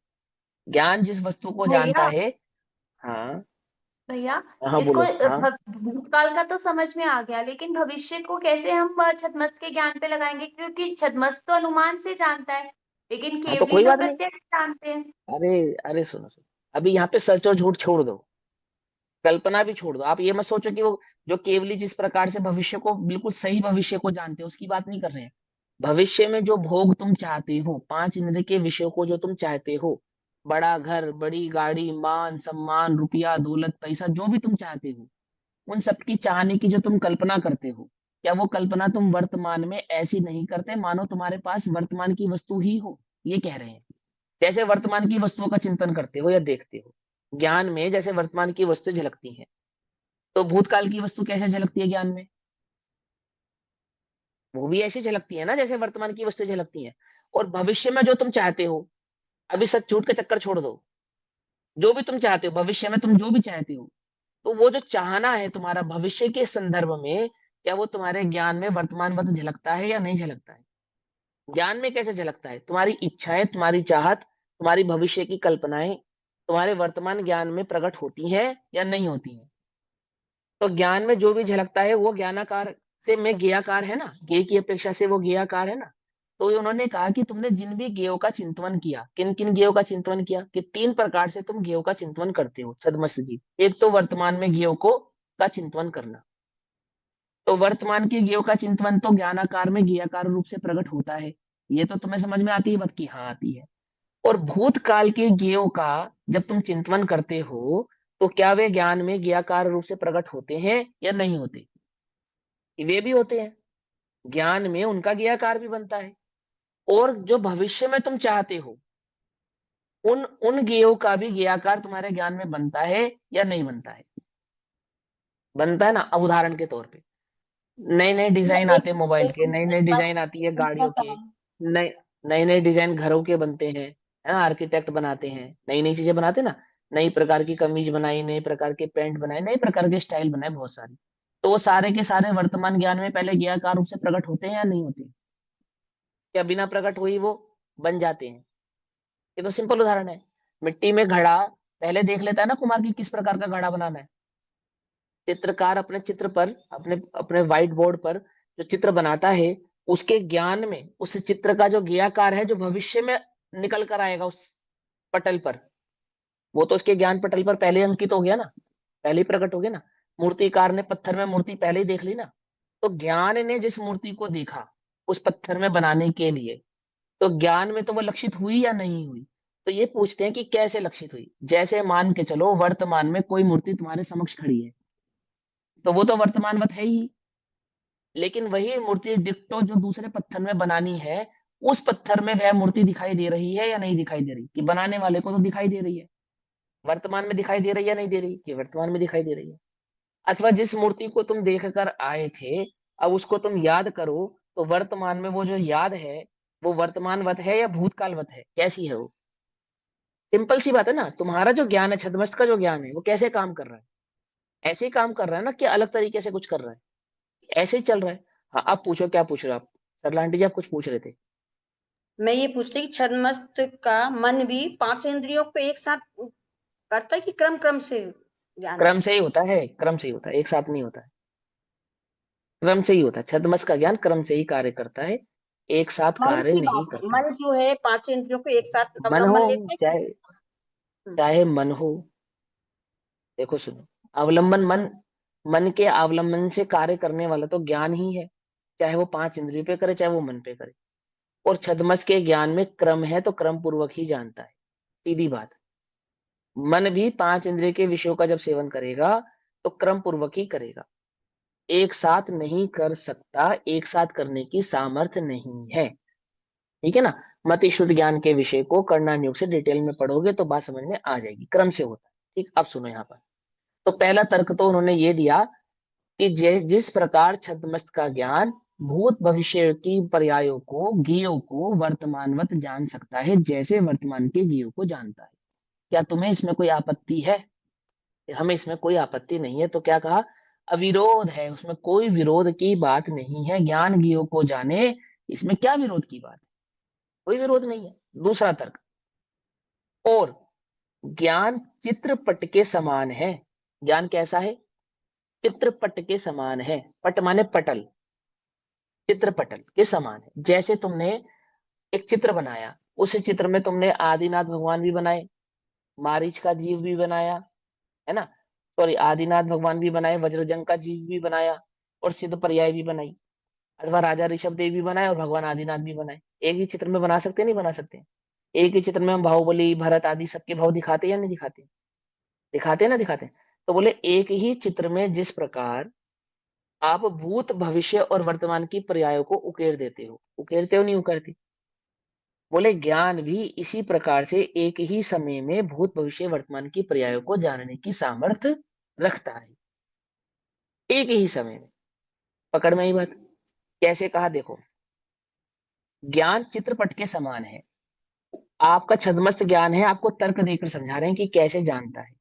ज्ञान जिस वस्तु को जानता भैया है। हाँ भैया हाँ इसको बोलो। हाँ भूतकाल का तो समझ में आ गया, लेकिन भविष्य को कैसे हम छद्मस्त के ज्ञान पे लगाएंगे? क्योंकि छद्मस्त तो अनुमान से जानता है, लेकिन हाँ तो केवली कोई तो बात नहीं। प्रत्यक्ष जानते हैं। अरे अरे सुनो सुनो, अभी यहाँ पे सच और झूठ छोड़ दो, कल्पना भी छोड़ दो। आप ये मत सोचो कि वो जो केवली जिस प्रकार से भविष्य को, बिल्कुल सही भविष्य को जानते हो, उसकी बात नहीं कर रहे हैं। भविष्य में जो भोग तुम चाहते हो, पांच इंद्रिय के विषयों को जो तुम चाहते हो, बड़ा घर, बड़ी गाड़ी, मान सम्मान, रुपया, दौलत, पैसा, जो भी तुम चाहते हो, उन सबकी चाहने की जो तुम कल्पना करते हो, क्या वो कल्पना तुम वर्तमान में ऐसी नहीं करते मानो तुम्हारे पास वर्तमान की वस्तु ही हो? ये कह रहे हैं। जैसे वर्तमान की वस्तुओं का चिंतन करते हो या देखते हो, ज्ञान में जैसे वर्तमान की वस्तु झलकती है, तो भूतकाल की वस्तु कैसे झलकती है ज्ञान में? वो भी ऐसे झलकती है ना जैसे वर्तमान की वस्तु झलकती है। और भविष्य में जो तुम चाहते हो, अभी सच झूठ का चक्कर छोड़ दो, जो भी तुम चाहते हो भविष्य में, तुम जो भी चाहते हो, तो वो जो चाहना है तुम्हारा भविष्य के संदर्भ में, क्या वो तुम्हारे ज्ञान में वर्तमान वत झलकता है या नहीं झलकता है? ज्ञान में कैसे झलकता है? तुम्हारी इच्छाएं, तुम्हारी चाहत, तुम्हारी भविष्य की कल्पनाएं तुम्हारे वर्तमान ज्ञान में प्रकट होती हैं या नहीं होती हैं? तो ज्ञान में जो भी झलकता है वो ज्ञानाकार से में ज्ञाकार है ना, ज्ञ की अपेक्षा से वो ज्ञाकार है ना। तो ये उन्होंने कहा कि तुमने जिन भी ज्ञों का चिंतन किया, किन किन ज्ञों का चिंतन किया, कि तीन प्रकार से तुम ज्ञों का चिंतन करते हो छद्मस्त जी। एक तो वर्तमान में ज्ञों को का चिंतन करना, तो वर्तमान के ज्ञों का चिंतन तो ज्ञानाकार में ज्ञाकार रूप से प्रकट होता है। ये तो तुम्हें समझ में आती है बात की? हाँ आती है। और भूतकाल के ज्ञों का जब तुम चिंतन करते हो, तो क्या वे ज्ञान में ज्ञाकार रूप से प्रकट होते हैं या नहीं होते? वे भी होते हैं, ज्ञान में उनका ज्ञाकार भी बनता है। और जो भविष्य में तुम चाहते हो, उन उन ज्ञों का भी ज्ञाकार तुम्हारे ज्ञान में बनता है या नहीं बनता है? बनता है ना। अब उदाहरण के तौर पे नए नए डिजाइन आते हैं मोबाइल के, नई नई डिजाइन आती है गाड़ियों के, नए नए नए डिजाइन घरों के बनते हैं, है ना। आर्किटेक्ट बनाते हैं, नई नई चीजें बनाते हैं ना। नई प्रकार की कमीज बनाई, नए प्रकार के पैंट बनाए, नए प्रकार के स्टाइल बनाए, बहुत सारी। तो वो सारे के सारे वर्तमान ज्ञान में पहले ज्ञाकार रूप से प्रकट होते हैं या नहीं होते? क्या बिना प्रकट हुई वो बन जाते हैं? ये तो सिंपल उदाहरण है। मिट्टी में घड़ा पहले देख लेता है ना कुमार की किस प्रकार का घड़ा बनाना है। चित्रकार अपने चित्र पर, अपने अपने व्हाइट बोर्ड पर जो चित्र बनाता है, उसके ज्ञान में उस चित्र का जो ज्ञाकार है, जो भविष्य में निकल कर आएगा उस पटल पर, वो तो उसके ज्ञान पटल पर पहले अंकित हो गया ना, पहले ही प्रकट हो गया ना। मूर्तिकार ने पत्थर में मूर्ति पहले ही देख ली ना। तो ज्ञान ने जिस मूर्ति को देखा उस पत्थर में बनाने के लिए, तो ज्ञान में तो वो लक्षित हुई या नहीं हुई? तो ये पूछते हैं कि कैसे लक्षित हुई। जैसे मान के चलो वर्तमान में कोई मूर्ति तुम्हारे समक्ष खड़ी है, तो वो तो वर्तमानवत है ही, लेकिन वही मूर्ति डिक्टो जो दूसरे पत्थर में बनानी है, उस पत्थर में वह मूर्ति दिखाई दे रही है या नहीं दिखाई दे रही? कि बनाने वाले को तो दिखाई दे रही है, वर्तमान में दिखाई दे रही है या नहीं दे रही? कि वर्तमान में दिखाई दे रही है। अथवा जिस मूर्ति को तुम देख कर आए थे, अब उसको तुम याद करो, तो वर्तमान में वो जो याद है, वो वर्तमानवत है या भूतकालवत है? कैसी है वो? सिंपल सी बात है ना। तुम्हारा जो ज्ञान है, छद्मस्त का जो ज्ञान है, वो कैसे काम कर रहा है? ऐसे ही काम कर रहा है ना, कि अलग तरीके से कुछ कर रहा है? ऐसे ही चल रहा है। हाँ आप पूछो, क्या पूछ रहे हो आप? सरलांटी जी आप कुछ पूछ रहे थे। मैं ये पूछ रही कि छद्मस्त का मन भी पांचों इंद्रियों को एक साथ करता है कि क्रम क्रम से ज्ञान क्रम देता से ही होता है, क्रम से ही होता है, एक साथ नहीं होता है। क्रम से ही होता है, छद्मस्त का ज्ञान क्रम से ही कार्य करता है, एक साथ है? मन कार्य की नहीं बात है, करता। मन जो है पांचों इंद्रियों को एक साथ मन हो, अवलंबन लेते हैं चाहे हम्म, चाहे मन हो, देखो सुनो, अवलंबन मन, मन के अवलंबन से कार्य करने वाला तो ज्ञान ही है, चाहे वो पांच इंद्रियों पे करे, चाहे वो मन पे करे। और छद्मस्त के ज्ञान में क्रम है, तो क्रम पूर्वक ही जानता है, सीधी बात। मन भी पांच इंद्रिय के विषयों का जब सेवन करेगा, तो क्रम पूर्वक ही करेगा, एक साथ नहीं कर सकता, एक साथ करने की सामर्थ्य नहीं है। ठीक है ना। मति शुद्ध ज्ञान के विषय को कर्णन योग से डिटेल में पढ़ोगे तो बात समझ में आ जाएगी, क्रम से होता है। ठीक, अब सुनो यहाँ पर। तो पहला तर्क तो उन्होंने ये दिया कि जिस प्रकार छद्मस्त का ज्ञान भूत भविष्य की पर्यायों को, ज्ञेयों को वर्तमानवत जान सकता है, जैसे वर्तमान के ज्ञेयों को जानता है। क्या तुम्हें इसमें कोई आपत्ति है? हमें इसमें कोई आपत्ति नहीं है। तो क्या कहा? अविरोध है, उसमें कोई विरोध की बात नहीं है। ज्ञान ज्ञेय को जाने, इसमें क्या विरोध की बात है? कोई विरोध नहीं है। दूसरा तर्क, और ज्ञान चित्रपट के समान है। ज्ञान कैसा है? चित्रपट के समान है। पट माने पटल, चित्रपटल के समान है। जैसे तुमने एक चित्र बनाया, उस चित्र में तुमने आदिनाथ भगवान भी बनाए, मारीच का जीव भी बनाया, है ना, सॉरी, आदिनाथ भगवान भी बनाए, वज्रजंग का जीव भी बनाया, और सिद्ध पर्याय भी बनाई, अथवा राजा ऋषभ देव भी बनाए और भगवान आदिनाथ भी बनाए। एक ही चित्र में बना सकते हैं, नहीं बना सकते? एक ही चित्र में हम बाहुबली, भरत आदि सबके भाव दिखाते हैं या नहीं दिखाते? दिखाते हैं ना, दिखाते हैं। तो बोले एक ही चित्र में जिस प्रकार आप भूत भविष्य और वर्तमान की पर्यायों को उकेर देते हो, उकेरते हो नहीं उकेरते? बोले ज्ञान भी इसी प्रकार से एक ही समय में भूत भविष्य वर्तमान की पर्यायों को जानने की सामर्थ्य रखता है, एक ही समय में। पकड़ में ही बात? कैसे कहा देखो, ज्ञान चित्रपट के समान है। आपका छद्मस्त ज्ञान है, आपको तर्क देकर समझा रहे हैं कि कैसे जानता है।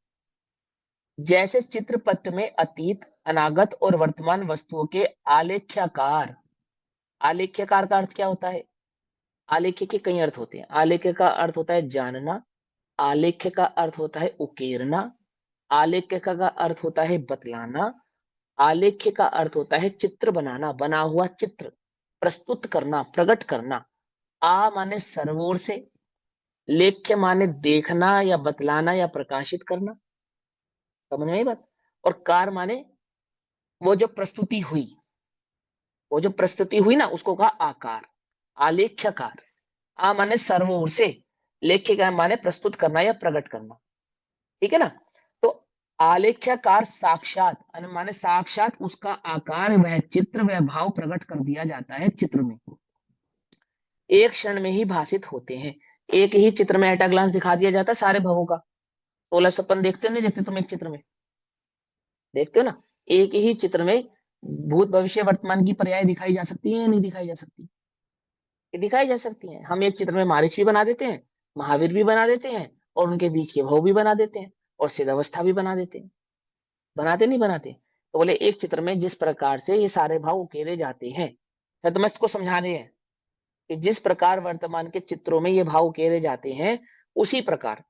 जैसे चित्रपट में अतीत, अनागत और वर्तमान वस्तुओं के आलेख्याकार, आलेख्यकार का अर्थ क्या होता है? आलेख्य के कई अर्थ होते हैं। आलेख्य का अर्थ होता है जानना, आलेख्य का अर्थ होता है उकेरना, आलेख्य का अर्थ होता है बतलाना, आलेख्य का अर्थ होता है चित्र बनाना, बना हुआ चित्र प्रस्तुत करना, प्रकट करना। आ माने सर्वोर से, लेख्य माने देखना या बतलाना या प्रकाशित करना। समझ में आई बात? और कार माने वो जो प्रस्तुति हुई, वो जो प्रस्तुति हुई ना, उसको कहा आकार, आलेख्यकार। आ माने सर्वोर से, लेख्य का माने प्रस्तुत करना या प्रकट करना। ठीक है ना? तो आलेख्यकार साक्षात, माने साक्षात उसका आकार, वह चित्र, वह भाव प्रकट कर दिया जाता है चित्र में, एक क्षण में ही भाषित होते हैं। एक ही चित्र में एट अ ग्लांस दिखा दिया जाता है सारे भावों का। 16 देखते हो नहीं देखते तुम? एक चित्र में देखते हो ना? एक ही चित्र में भूत भविष्य वर्तमान की पर्याय दिखाई जा सकती है या नहीं दिखाई जा सकती? ये दिखाई जा सकती है। हम एक चित्र में मारीच भी बना देते हैं, महावीर भी बना देते हैं, और उनके बीच के भाव भी बना देते हैं, और सिद्धावस्था भी बना देते हैं। बनाते नहीं बनाते? तो बोले एक चित्र में जिस प्रकार से ये सारे भाव उकेरे जाते हैं, छद्मस्त को समझा रहे हैं कि जिस प्रकार वर्तमान के चित्रों में ये भाव उकेरे जाते हैं, उसी प्रकार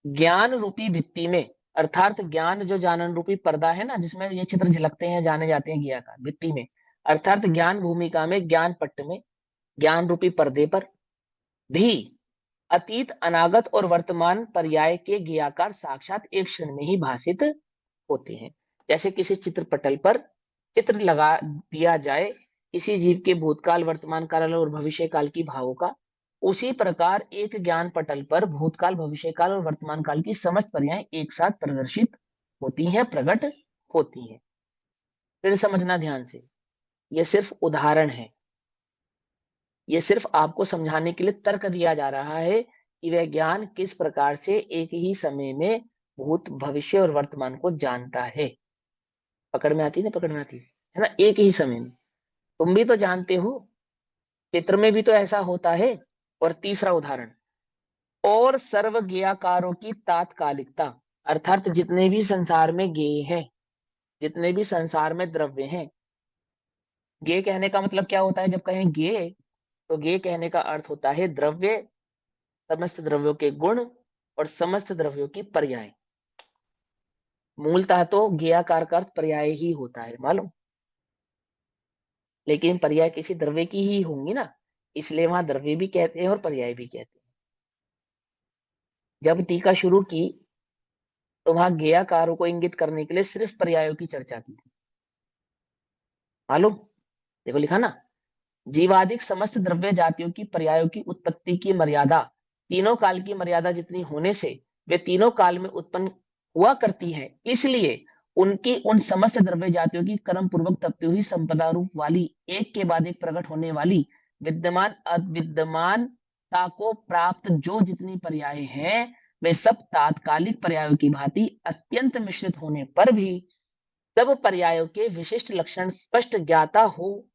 ज्ञान रूपी भित्ति में, अर्थात ज्ञान जो जानन रूपी पर्दा है ना, जिसमें ये चित्र झलकते हैं, जाने जाते हैं, ज्ञाकार भित्ति में, अर्थात ज्ञान भूमिका में, ज्ञान पट्ट में, ज्ञान रूपी पर्दे पर भी अतीत, अनागत और वर्तमान पर्याय के ज्ञाकार साक्षात एक क्षण में ही भाषित होते हैं। जैसे किसी चित्रपटल पर चित्र लगा दिया जाए किसी जीव के भूतकाल, वर्तमान काल और भविष्य काल की भावों का, उसी प्रकार एक ज्ञान पटल पर भूतकाल, भविष्य काल और वर्तमान काल की समस्त पर्याय एक साथ प्रदर्शित होती हैं, प्रकट होती हैं। फिर समझना ध्यान से, यह सिर्फ उदाहरण है, यह सिर्फ आपको समझाने के लिए तर्क दिया जा रहा है कि वह ज्ञान किस प्रकार से एक ही समय में भूत, भविष्य और वर्तमान को जानता है। पकड़ में आती है ना? पकड़ में आती है ना? एक ही समय में। तुम भी तो जानते हो, चित्र में भी तो ऐसा होता है। और तीसरा उदाहरण, और सर्व ज्ञाकारों की तात्कालिकता, अर्थात जितने भी संसार में ज्ञेय हैं, जितने भी संसार में द्रव्य हैं। ज्ञेय कहने का मतलब क्या होता है? जब कहें ज्ञेय, तो ज्ञेय कहने का अर्थ होता है द्रव्य, समस्त द्रव्यों के गुण और समस्त द्रव्यों की पर्याय। मूलतः तो ज्ञेयाकार का अर्थ पर्याय ही होता है, मालूम, लेकिन पर्याय किसी द्रव्य की ही होंगी ना, इसलिए वहां द्रव्य भी कहते हैं और पर्याय भी कहते हैं। जब टीका शुरू की तो वहां ज्ञेयाकारों को इंगित करने के लिए सिर्फ पर्यायों की चर्चा की थी, मालूम? देखो लिखा ना, जीवादिक समस्त द्रव्य जातियों की पर्यायों की उत्पत्ति की मर्यादा तीनों काल की मर्यादा जितनी होने से वे तीनों काल में उत्पन्न हुआ करती है, इसलिए उनकी उन समस्त द्रव्य जातियों की कर्म पूर्वक तपती हुई संपदा रूप वाली, एक के बाद एक प्रकट होने वाली, विद्यमान अविद्यमानता को प्राप्त जो जितनी पर्याय हैं, वे सब तात्कालिक पर्यायों की भांति अत्यंत मिश्रित होने पर भी सब पर्यायों के विशिष्ट लक्षण स्पष्ट ज्ञाता हो,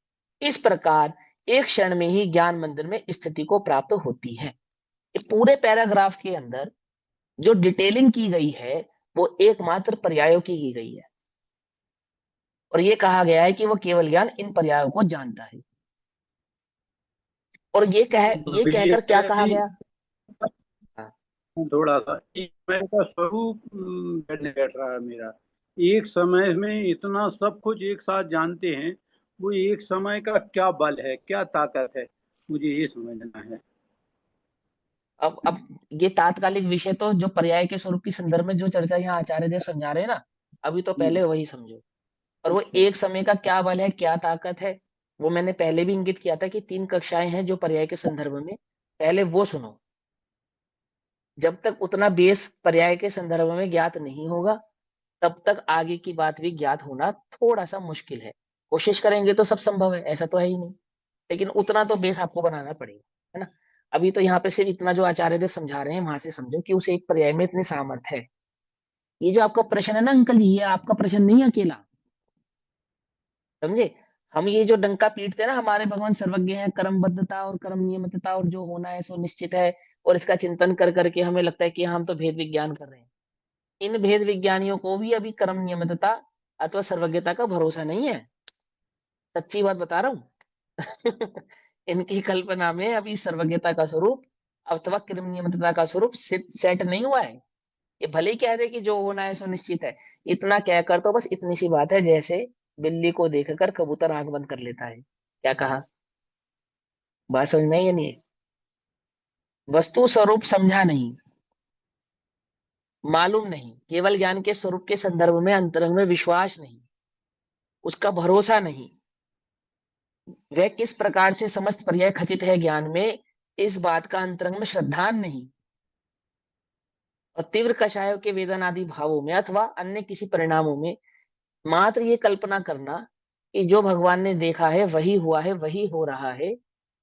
इस प्रकार एक क्षण में ही ज्ञान मंदिर में स्थिति को प्राप्त होती है। ये पूरे पैराग्राफ के अंदर जो डिटेलिंग की गई है, वो एकमात्र पर्यायों की गई है। और ये कहा गया है कि वो केवल ज्ञान इन पर्यायों को जानता है। और ये कहकर क्या कहा भविष्य गया? हाँ, थोड़ा सा एक समय का स्वरूप बैठ रहा है मेरा। एक समय में इतना सब कुछ एक साथ जानते हैं, वो एक समय का क्या बल है, क्या ताकत है, मुझे ये समझना है। अब ये तात्कालिक विषय तो जो पर्याय के स्वरूप के संदर्भ में जो चर्चा यहाँ आचार्य देव समझा रहे हैं ना, अभी तो पहले वही समझो। और वो अच्छा। एक समय का क्या बल है, क्या ताकत है, वो मैंने पहले भी इंगित किया था कि 3 कक्षाएं हैं जो पर्याय के संदर्भ में, पहले वो सुनो। जब तक उतना बेस पर्याय के संदर्भ में ज्ञात नहीं होगा, तब तक आगे की बात भी ज्ञात होना थोड़ा सा मुश्किल है। कोशिश करेंगे तो सब संभव है, ऐसा तो है ही नहीं, लेकिन उतना तो बेस आपको बनाना पड़ेगा, है ना। अभी तो यहाँ पे सिर्फ इतना जो आचार्य देव समझा रहे हैं वहां से समझो कि उस एक पर्याय में इतनी सामर्थ्य है। ये जो आपका प्रश्न है ना अंकल जी, ये आपका प्रश्न नहीं है अकेला, समझे। हम ये जो डंका पीटते हैं ना, हमारे भगवान सर्वज्ञ हैं, कर्मबद्धता और कर्म नियमितता और जो होना है सो निश्चित है, और इसका चिंतन कर करके हमें लगता है कि हम तो भेद विज्ञान कर रहे हैं। इन भेद विज्ञानियों को भी अभी कर्म नियमितता अथवा सर्वज्ञता का भरोसा नहीं है, सच्ची बात बता रहा हूँ। इनकी कल्पना में अभी सर्वज्ञता का स्वरूप अथवा कर्म नियमितता का स्वरूप सेट नहीं हुआ है। ये भले ही कह दे कि जो होना है सो निश्चित है, इतना कहकर तो बस इतनी सी बात है, जैसे बिल्ली को देखकर कबूतर आंख बंद कर लेता है। क्या कहा? बात समझ में आई या नहीं है? वस्तु स्वरूप समझा नहीं, मालूम नहीं, केवल ज्ञान के स्वरूप के संदर्भ में अंतरंग में विश्वास नहीं, उसका भरोसा नहीं, वह किस प्रकार से समस्त पर्याय खचित है ज्ञान में, इस बात का अंतरंग में श्रद्धान नहीं, और तीव्र कषायों के वेदन आदि भावों में अथवा अन्य किसी परिणामों में मात्र ये कल्पना करना कि जो भगवान ने देखा है वही हुआ है, वही हो रहा है,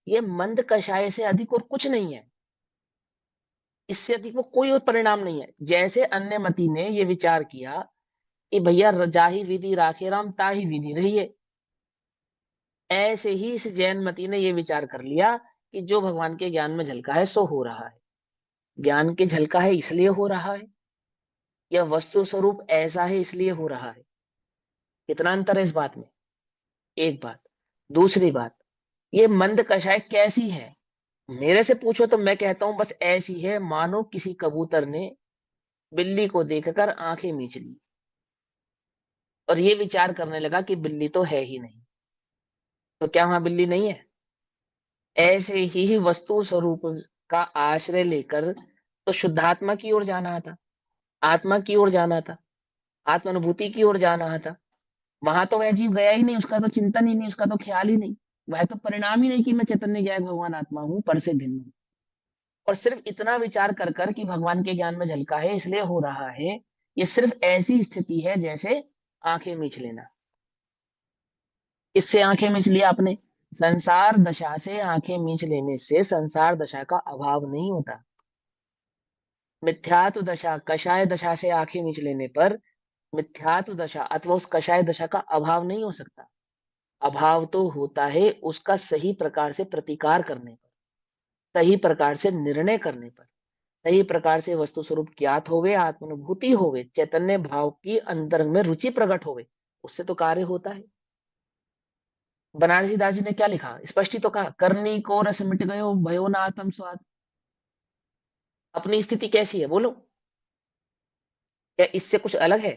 ये मंद कषाय से अधिक और कुछ नहीं है। इससे अधिक वो कोई और परिणाम नहीं है। जैसे अन्य मति ने ये विचार किया कि भैया जाहि विधि राखे राम ताहि विधि रही है, ऐसे ही इस जैन मति ने ये विचार कर लिया कि जो भगवान के ज्ञान में झलका है सो हो रहा है। ज्ञान के झलका है इसलिए हो रहा है, या वस्तु स्वरूप ऐसा है इसलिए हो रहा है? कितना अंतर है इस बात में। एक बात। दूसरी बात, ये मंद कषाय कैसी है? मेरे से पूछो तो मैं कहता हूं बस ऐसी है मानो किसी कबूतर ने बिल्ली को देखकर आंखें मीच ली और ये विचार करने लगा कि बिल्ली तो है ही नहीं। तो क्या वहां बिल्ली नहीं है? ऐसे ही वस्तु स्वरूप का आश्रय लेकर तो शुद्धात्मा की ओर जाना था, आत्मा की ओर जाना था, आत्मानुभूति की ओर जाना था। वहां तो वह जीव गया ही नहीं, उसका तो चिंतन ही नहीं, उसका तो ख्याल ही नहीं, वह तो परिणाम ही नहीं कि मैं चैतन्य ज्ञान भगवान आत्मा हूं, पर से भिन्न हूं। और सिर्फ इतना विचार कर कर कि भगवान के ज्ञान में झलका है इसलिए हो रहा है, ये सिर्फ ऐसी स्थिति है जैसे आंखें मीच लेना। इससे आंखें मीच लिया आपने, संसार दशा से आंखें मीच लेने से संसार दशा का अभाव नहीं होता। मिथ्यात्व दशा, कषाय दशा से आंखें मीच लेने पर मिथ्यात्व दशा अथवा उस कषाय दशा का अभाव नहीं हो सकता। अभाव तो होता है उसका सही प्रकार से प्रतिकार करने पर, सही प्रकार से निर्णय करने पर, सही प्रकार से वस्तु स्वरूप ज्ञात होवे, आत्मानुभूति होवे, चैतन्य भाव की अंतरंग में रुचि प्रकट होवे, उससे तो कार्य होता है। बनारसी दास जी ने क्या लिखा, स्पष्ट ही तो कहा, करनी को रस मिट गयो भयो ना आत्म स्वाद। अपनी स्थिति कैसी है बोलो, क्या इससे कुछ अलग है?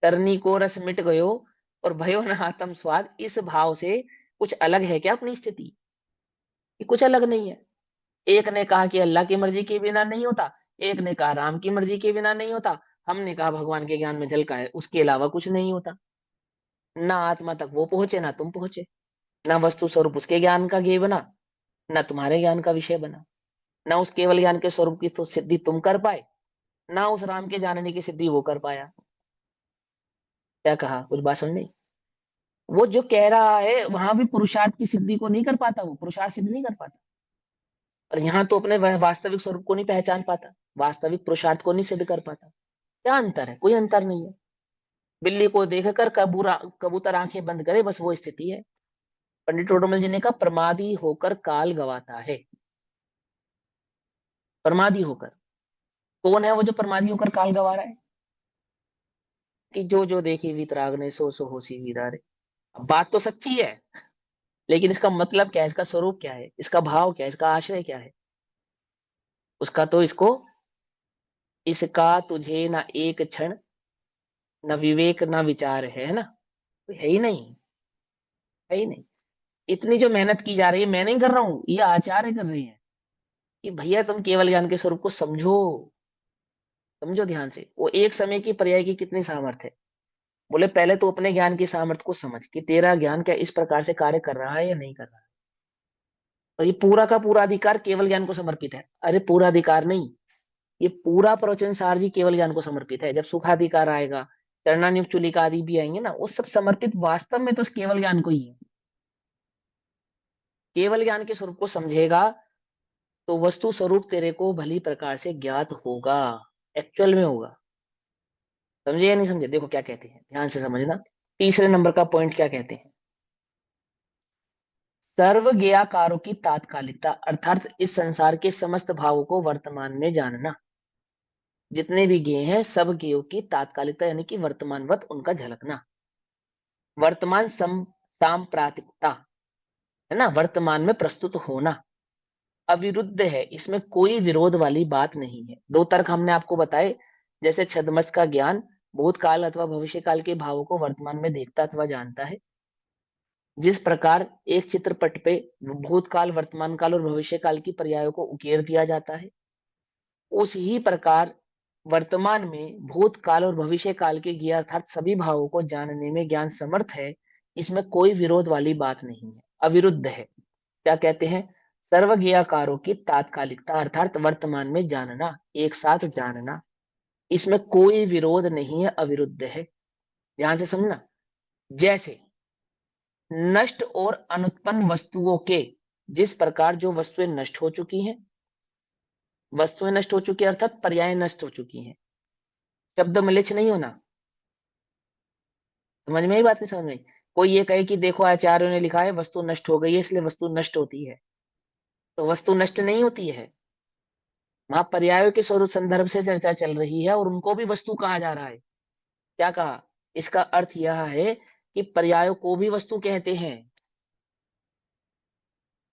करनी को रस मिट गयो और भयो ना आत्म स्वाद, इस भाव से कुछ अलग है क्या अपनी स्थिति? ये कुछ अलग नहीं है। एक ने कहा कि अल्लाह की मर्जी के बिना नहीं होता, एक ने कहा राम की मर्जी के बिना नहीं होता, हमने कहा भगवान के ज्ञान में झलका है उसके अलावा कुछ नहीं होता। ना आत्मा तक वो पहुंचे ना तुम पहुंचे, ना वस्तु स्वरूप उसके ज्ञान का ज्ञेय बना, ना तुम्हारे ज्ञान का विषय बना, ना उस केवल ज्ञान के स्वरूप की तो सिद्धि तुम कर पाए, ना उस राम के जानने की सिद्धि वो कर पाया। क्या कहा, कुछ बात समझ नहीं? वो जो कह रहा है वहां भी पुरुषार्थ की सिद्धि को नहीं कर पाता, वो पुरुषार्थ सिद्ध नहीं कर पाता। और यहाँ तो अपने वास्तविक स्वरूप को नहीं पहचान पाता, वास्तविक पुरुषार्थ को नहीं सिद्ध कर पाता। क्या अंतर है? कोई अंतर नहीं है। बिल्ली को देखकर कबूतर आंखें बंद करे, बस वो स्थिति है। पंडित टोडरमल जी ने कहा प्रमादी होकर काल गवाता है। प्रमादी होकर, कौन है वो जो प्रमादी होकर काल गवा रहा है? कि जो जो देखी वितराग ने सो सो होसी विदारे। अब बात तो सच्ची है, लेकिन इसका मतलब क्या है, इसका स्वरूप क्या है, इसका भाव क्या है, इसका आशय क्या है? उसका तो इसको, इसका तुझे ना एक क्षण न विवेक न विचार है ना, तो है ही नहीं, है ही नहीं। इतनी जो मेहनत की जा रही है मैं नहीं कर रहा हूं, ये आचार्य कर रही है कि भैया तुम केवल ज्ञान के स्वरूप को समझो, समझो ध्यान से। वो एक समय की पर्याय की कितनी सामर्थ्य है। बोले पहले तो अपने ज्ञान की सामर्थ्य को समझ कि तेरा ज्ञान क्या इस प्रकार से कार्य कर रहा है या नहीं कर रहा है। और ये पूरा का पूरा अधिकार केवल ज्ञान को समर्पित है। अरे पूरा अधिकार नहीं, ये पूरा प्रवचन सार जी केवल ज्ञान को समर्पित है। जब सुखाधिकार आएगा, चरणानुग चुलिका आदि भी आएंगे ना, वो सब समर्पित वास्तव में तो उस केवल ज्ञान को ही है। केवल ज्ञान के स्वरूप को समझेगा तो वस्तु स्वरूप तेरे को भली प्रकार से ज्ञात होगा, एक्चुअल में होगा। समझे या नहीं समझे? देखो क्या कहते हैं, ध्यान से समझना। तीसरे नंबर का पॉइंट क्या कहते हैं, सर्व ज्ञाकारों की तात्कालिकता, अर्थात इस संसार के समस्त भावों को वर्तमान में जानना। जितने भी ज्ञेय हैं सब ज्ञेयों की तात्कालिकता यानी कि वर्तमानवत उनका झलकना। वर्तमान सांप्रातिकता है ना, वर्तमान में प्रस्तुत होना। अविरुद्ध है, इसमें कोई विरोध वाली बात नहीं है। दो तर्क हमने आपको बताए, जैसे छद्मस्त का ज्ञान भूतकाल अथवा भविष्य काल के भावों को वर्तमान में देखता अथवा जानता है। जिस प्रकार एक चित्रपट पे भूतकाल वर्तमान काल और भविष्य काल की पर्यायों को उकेर दिया जाता है, उस ही प्रकार वर्तमान में भूतकाल और भविष्य काल के ज्ञेय अर्थात सभी भावों को जानने में ज्ञान समर्थ है। इसमें कोई विरोध वाली बात नहीं है, अविरुद्ध है। क्या कहते हैं, सर्वज्ञाकारों की तात्कालिकता अर्थात वर्तमान में जानना, एक साथ जानना, इसमें कोई विरोध नहीं है, अविरुद्ध है। ध्यान से समझना। जैसे नष्ट और अनुत्पन्न वस्तुओं के, जिस प्रकार जो वस्तुएं नष्ट हो चुकी हैं, वस्तुएं नष्ट हो चुकी है अर्थात पर्याय नष्ट हो चुकी हैं, शब्द मलिच नहीं होना। समझ में ही बात नहीं समझ में? कोई ये कहे कि देखो आचार्यों ने लिखा है वस्तु नष्ट हो गई है इसलिए वस्तु नष्ट होती है, तो वस्तु नष्ट नहीं होती है। वहां पर्यायों के स्वरूप संदर्भ से चर्चा चल रही है और उनको भी वस्तु कहा जा रहा है। क्या कहा? इसका अर्थ यह है कि पर्यायों को भी वस्तु कहते हैं।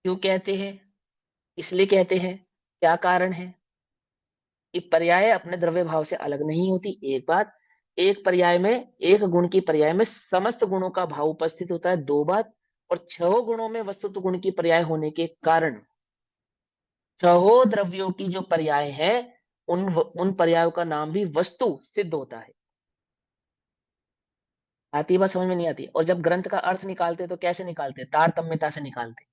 क्यों कहते हैं? इसलिए कहते हैं, क्या कारण है कि पर्याय अपने द्रव्य भाव से अलग नहीं होती, एक बात। एक पर्याय में, एक गुण की पर्याय में समस्त गुणों का भाव उपस्थित होता है, दो बात। और छह गुणों में वस्तुत्व गुण की पर्याय होने के कारण छहों द्रव्यों की जो पर्याय है उन पर्यायों का नाम भी वस्तु सिद्ध होता है। आती है बात समझ में? नहीं आती? और जब ग्रंथ का अर्थ निकालते तो कैसे निकालते? तारतम्यता से निकालते।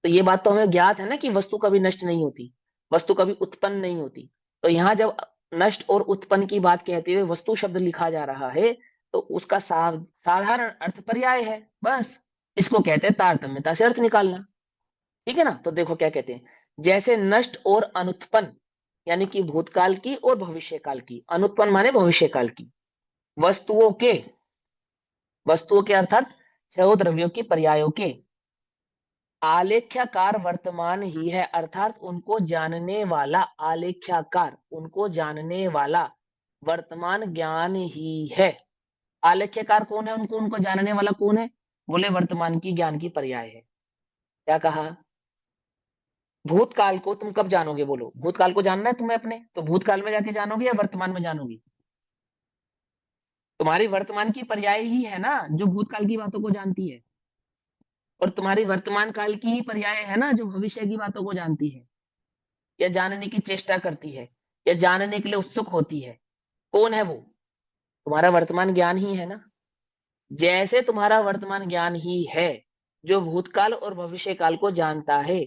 तो ये बात तो हमें ज्ञात है ना कि वस्तु कभी नष्ट नहीं होती, वस्तु कभी उत्पन्न नहीं होती। तो यहाँ जब नष्ट और उत्पन्न की बात कहते हुए वस्तु शब्द लिखा जा रहा है तो उसका साधारण अर्थ पर्याय है, बस। इसको कहते हैं तारतम्यता से अर्थ निकालना। ठीक है ना? तो देखो क्या कहते हैं, जैसे नष्ट और अनुत्पन्न यानी कि भूतकाल की और भविष्य काल की, अनुत्पन्न माने भविष्य काल की वस्तुओं के, वस्तुओं के अर्थात छह द्रव्यों की पर्यायों के आलेख्याकार वर्तमान ही है, अर्थात उनको जानने वाला आलेख्याकार, उनको जानने वाला वर्तमान ज्ञान ही है। आलेख्यकार कौन है? उनको जानने वाला कौन है? बोले वर्तमान की ज्ञान की पर्याय है। क्या कहा? भूतकाल को तुम कब जानोगे? बोलो, भूतकाल को जानना है तुम्हें अपने, तो भूतकाल में जाके जानोगे या वर्तमान में जानोगे? तुम्हारी वर्तमान की पर्याय ही है ना जो भूतकाल की बातों को जानती है, और तुम्हारी वर्तमान काल की ही पर्याय है ना जो भविष्य की बातों को जानती है या जानने की चेष्टा करती है या जानने के लिए उत्सुक होती है। कौन है वो? तुम्हारा वर्तमान ज्ञान ही है ना। जैसे तुम्हारा वर्तमान ज्ञान ही है जो भूतकाल और भविष्य काल को जानता है,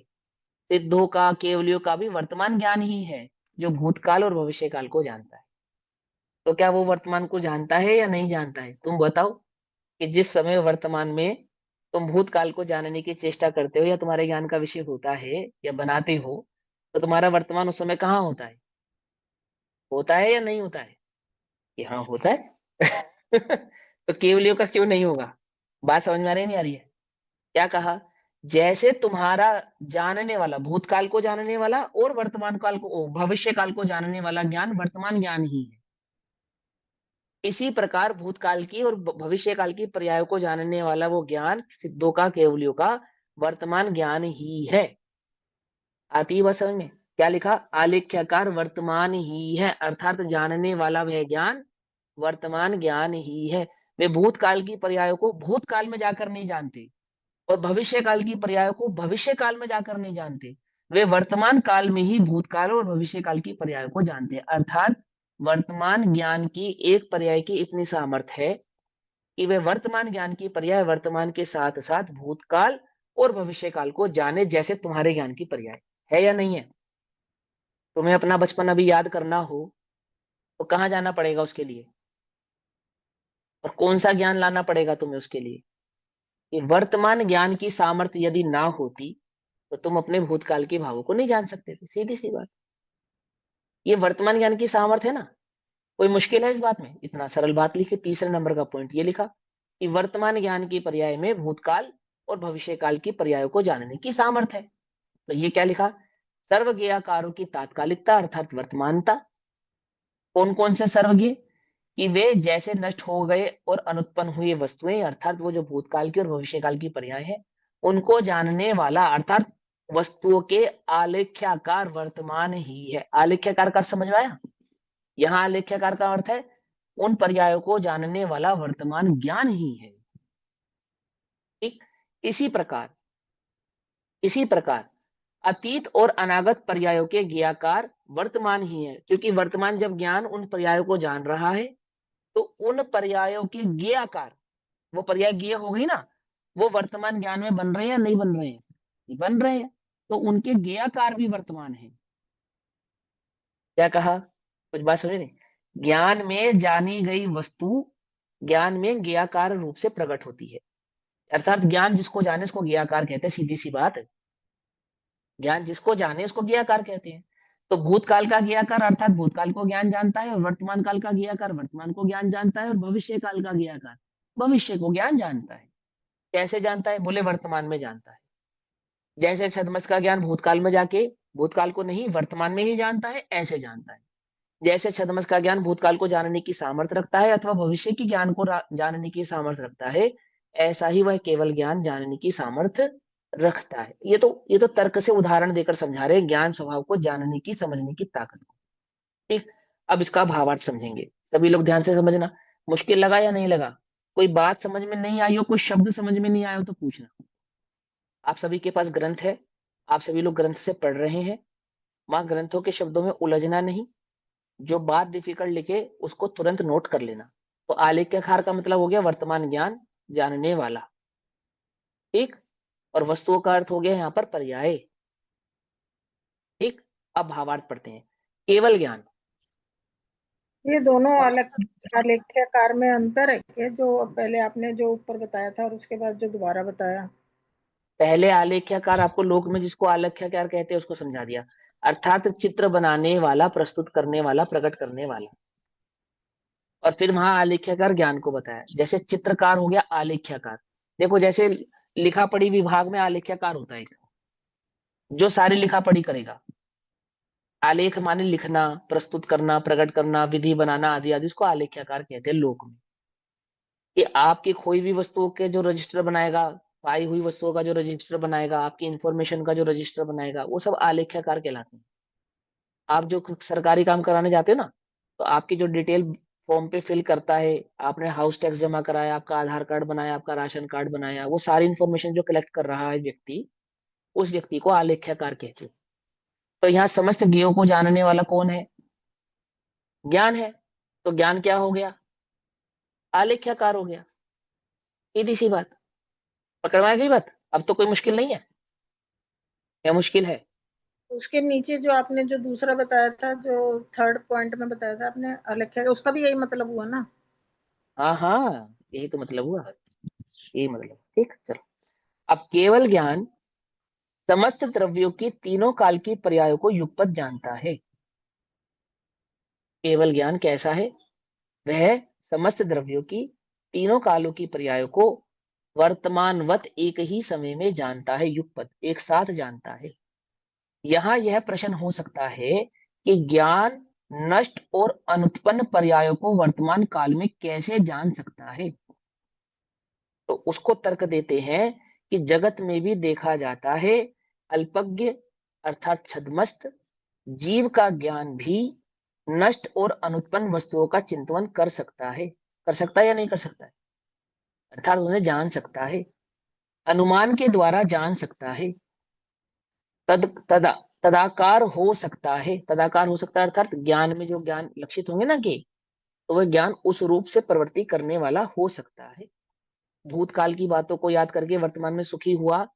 सिद्धों का केवलियों का भी वर्तमान ज्ञान ही है जो भूतकाल और भविष्य काल को जानता है। तो क्या वो वर्तमान को जानता है या नहीं जानता है? तुम बताओ कि जिस समय वर्तमान में तुम भूतकाल को जानने की चेष्टा करते हो या तुम्हारे ज्ञान का विषय होता है या बनाते हो, तो तुम्हारा वर्तमान उस समय कहाँ होता है? होता है या नहीं होता है? कि हाँ होता है। तो केवलियों का क्यों नहीं होगा? बात समझ में आ रही नहीं आ रही है? क्या कहा? जैसे तुम्हारा जानने वाला, भूतकाल को जानने वाला और वर्तमान काल को, भविष्य काल को जानने वाला ज्ञान वर्तमान ज्ञान ही है। इसी प्रकार भूतकाल की और भविष्य काल की पर्यायों को जानने वाला वो ज्ञान सिद्धों का, केवलियों का वर्तमान ज्ञान ही है। आती है बात समझ में? क्या लिखा? आलेख्यकार वर्तमान ही है, अर्थात जानने वाला वह ज्ञान वर्तमान ज्ञान ही है। वे भूतकाल की पर्यायों को भूतकाल में जाकर नहीं जानते और भविष्य काल की पर्यायों को भविष्य काल में जाकर नहीं जानते। वे वर्तमान काल में ही भूतकाल और भविष्य काल की पर्यायों को जानते हैं। अर्थात वर्तमान ज्ञान की एक पर्याय की इतनी सामर्थ्य है कि वे वर्तमान ज्ञान की पर्याय वर्तमान के साथ साथ भूतकाल और भविष्य काल को जाने, जैसे तुम्हारे ज्ञान की पर्याय है या नहीं है? तुम्हें अपना बचपन अभी याद करना हो तो कहाँ जाना पड़ेगा उसके लिए, और कौन सा ज्ञान लाना पड़ेगा तुम्हें उसके लिए? कि वर्तमान ज्ञान की सामर्थ्य यदि ना होती तो तुम अपने भूतकाल के भावों को नहीं जान सकते थे। सीधी सी बात। ये वर्तमान ज्ञान की सामर्थ्य है ना। कोई मुश्किल है इस बात में? इतना सरल बात लिखी। तीसरे नंबर का पॉइंट ये लिखा कि वर्तमान ज्ञान की पर्याय में भूतकाल और भविष्य काल की पर्यायों को जानने की सामर्थ्य है। तो ये क्या लिखा? सर्वज्ञाकारों की तात्कालिकता अर्थात वर्तमानता। कौन कौन से सर्वज्ञ? कि वे जैसे नष्ट हो गए और अनुत्पन्न हुई वस्तुएं अर्थात वो जो भूतकाल की और भविष्य काल की पर्याय है उनको जानने वाला अर्थात वस्तुओं के आलेख्याकार वर्तमान ही है। आलेख्याकार का अर्थ समझ में आया? यहाँ आलेख्याकार का अर्थ है उन पर्यायों को जानने वाला वर्तमान ज्ञान ही है। ठीक इसी प्रकार अतीत और अनागत पर्यायों के ज्ञाकार वर्तमान ही है, क्योंकि वर्तमान जब ज्ञान उन पर्यायों को जान रहा है तो उन पर्यायों के ज्ञाकार, वो पर्याय ज्ञ हो गई ना, वो वर्तमान ज्ञान में बन रहे हैं या नहीं बन रहे हैं? बन रहे हैं। तो उनके ज्ञाकार भी वर्तमान है। क्या कहा? कुछ बात समझे नहीं? ज्ञान में जानी गई वस्तु ज्ञान में ज्ञाकार रूप से प्रकट होती है। अर्थात ज्ञान जिसको जाने उसको ज्ञाकार कहते हैं। सीधी सी बात है। ज्ञान जिसको जाने उसको ज्ञाकार कहते हैं। तो भूतकाल का ज्ञाकार अर्थात भूतकाल को ज्ञान जानता है, और वर्तमान काल का ज्ञाकार वर्तमान को ज्ञान जानता है, और भविष्य काल का ज्ञाकार भविष्य को ज्ञान जानता है। कैसे जानता है? बोले वर्तमान में जानता है। जैसे छद्मस का ज्ञान भूतकाल में जाके भूतकाल को नहीं वर्तमान में ही जानता है, ऐसे जानता है। जैसे छद्मस का ज्ञान भूतकाल को जानने की सामर्थ्य रखता है अथवा भविष्य की ज्ञान को जानने की सामर्थ्य रखता है, ऐसा ही वह केवल ज्ञान जानने की सामर्थ्य रखता है। ये तो तर्क से उदाहरण देकर समझा रहे हैं ज्ञान स्वभाव को जानने की, समझने की ताकत को। ठीक, अब इसका भावार्थ समझेंगे। सभी लोग ध्यान से समझना। मुश्किल लगा या नहीं लगा? कोई बात समझ में नहीं आई हो, कोई शब्द समझ में नहीं आया हो तो पूछना। आप सभी के पास ग्रंथ है, आप सभी लोग ग्रंथ से पढ़ रहे हैं। वहां ग्रंथों के शब्दों में उलझना नहीं। जो बात डिफिकल्ट लिखे उसको तुरंत नोट कर लेना। तो आलेख्यकार का मतलब हो गया वर्तमान ज्ञान जानने वाला। ठीक, और वस्तुओं का अर्थ हो गया यहाँ पर पर्याय। ठीक, अब भावार्थ पढ़ते हैं। केवल ज्ञान। ये दोनों आलेख्यकार में अंतर है क्या? जो पहले आपने जो ऊपर बताया था और उसके बाद जो दोबारा बताया। पहले आलेख्यकार आपको लोक में जिसको आलेख्यकार कहते हैं उसको समझा दिया, अर्थात चित्र बनाने वाला, प्रस्तुत करने वाला, प्रकट करने वाला। और फिर वहां आलेख्यकार ज्ञान को बताया। जैसे चित्रकार हो गया आलेख्यकार। देखो जैसे लिखा पढ़ी विभाग में आलेख्यकार होता है जो सारी लिखा पढ़ी करेगा। आलेख माने लिखना, प्रस्तुत करना, प्रकट करना, विधि बनाना आदि आदि, उसको आलेख्यकार कहते हैं लोक में। कि आपकी खोई हुई वस्तुओं के जो रजिस्टर बनाएगा, पाई हुई वस्तुओं का जो रजिस्टर बनाएगा, आपकी इंफॉर्मेशन का जो रजिस्टर बनाएगा, वो सब आलेख्यकार कहलाते हैं। आप जो सरकारी काम कराने जाते हो ना, तो आपकी जो डिटेल फॉर्म पे फिल करता है, आपने हाउस टैक्स जमा कराया, आपका आधार कार्ड बनाया, आपका राशन कार्ड बनाया, वो सारी इंफॉर्मेशन जो कलेक्ट कर रहा है व्यक्ति, उस व्यक्ति को आलेख्यकार कहते हैं। तो यहाँ समस्त ज्ञों को जानने वाला कौन है? ज्ञान है। तो ज्ञान क्या हो गया? आलेख्यकार हो गया। सीधी सी बात। पकड़ में आ गई बात? अब तो कोई मुश्किल नहीं है। क्या मुश्किल है? उसके नीचे जो आपने जो दूसरा बताया था, जो थर्ड पॉइंट में बताया था आपने आलेख्य, उसका भी यही मतलब हुआ ना? हाँ हाँ, यही तो मतलब हुआ, यही मतलब। ठीक, चलो। अब केवल ज्ञान समस्त द्रव्यों की तीनों काल की पर्यायों को युगपत जानता है। केवल ज्ञान कैसा है? वह समस्त द्रव्यों की तीनों कालों की पर्यायों को वर्तमानवत एक ही समय में जानता है, युगपत एक साथ जानता है। यहां यह प्रश्न हो सकता है कि ज्ञान नष्ट और अनुत्पन्न पर्यायों को वर्तमान काल में कैसे जान सकता है? तो उसको तर्क देते हैं कि जगत में भी देखा जाता है, अल्पज्ञ अर्थात छद्मस्त जीव का ज्ञान भी नष्ट और अनुत्पन्न वस्तुओं का चिंतन कर सकता है या नहीं कर सकता है? अर्थात उन्हें जान सकता है, अनुमान के द्वारा जान सकता है, तदाकार हो सकता है। तदाकार हो सकता है अर्थात ज्ञान में जो ज्ञान लक्षित होंगे ना कि, तो वह ज्ञान उस रूप से प्रवृत्ति करने वाला हो सकता है। भूतकाल की बातों को याद करके वर्तमान में सुखी हुआ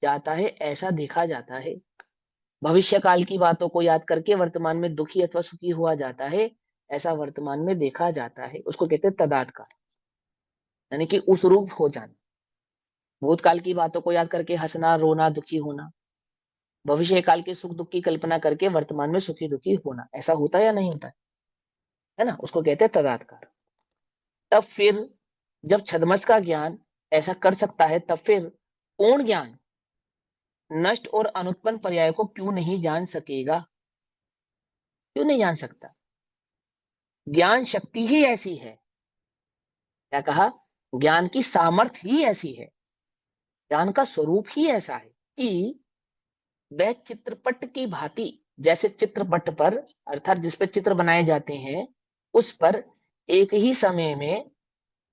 जाता है, ऐसा देखा जाता है। भविष्य काल की बातों को याद करके वर्तमान में दुखी अथवा सुखी हुआ जाता है, ऐसा वर्तमान में देखा जाता है। उसको कहते हैं तदात्कार, यानी कि उस रूप हो जाना। भूतकाल की बातों को याद करके हंसना, रोना, दुखी होना, भविष्य काल के सुख दुख की कल्पना करके वर्तमान में सुखी दुखी होना, ऐसा होता है या नहीं होता है ना? उसको कहते हैं तदात्कार। तब फिर जब छद्मस का ज्ञान ऐसा कर सकता है, तब फिर पूर्ण ज्ञान नष्ट और अनुत्पन्न पर्याय को क्यों नहीं जान सकेगा? क्यों नहीं जान सकता? ज्ञान शक्ति ही ऐसी है। क्या कहा? ज्ञान की सामर्थ्य ही ऐसी है, ज्ञान का स्वरूप ही ऐसा है कि वह चित्रपट की भांति, जैसे चित्रपट पर अर्थात जिस पर चित्र बनाए जाते हैं, उस पर एक ही समय में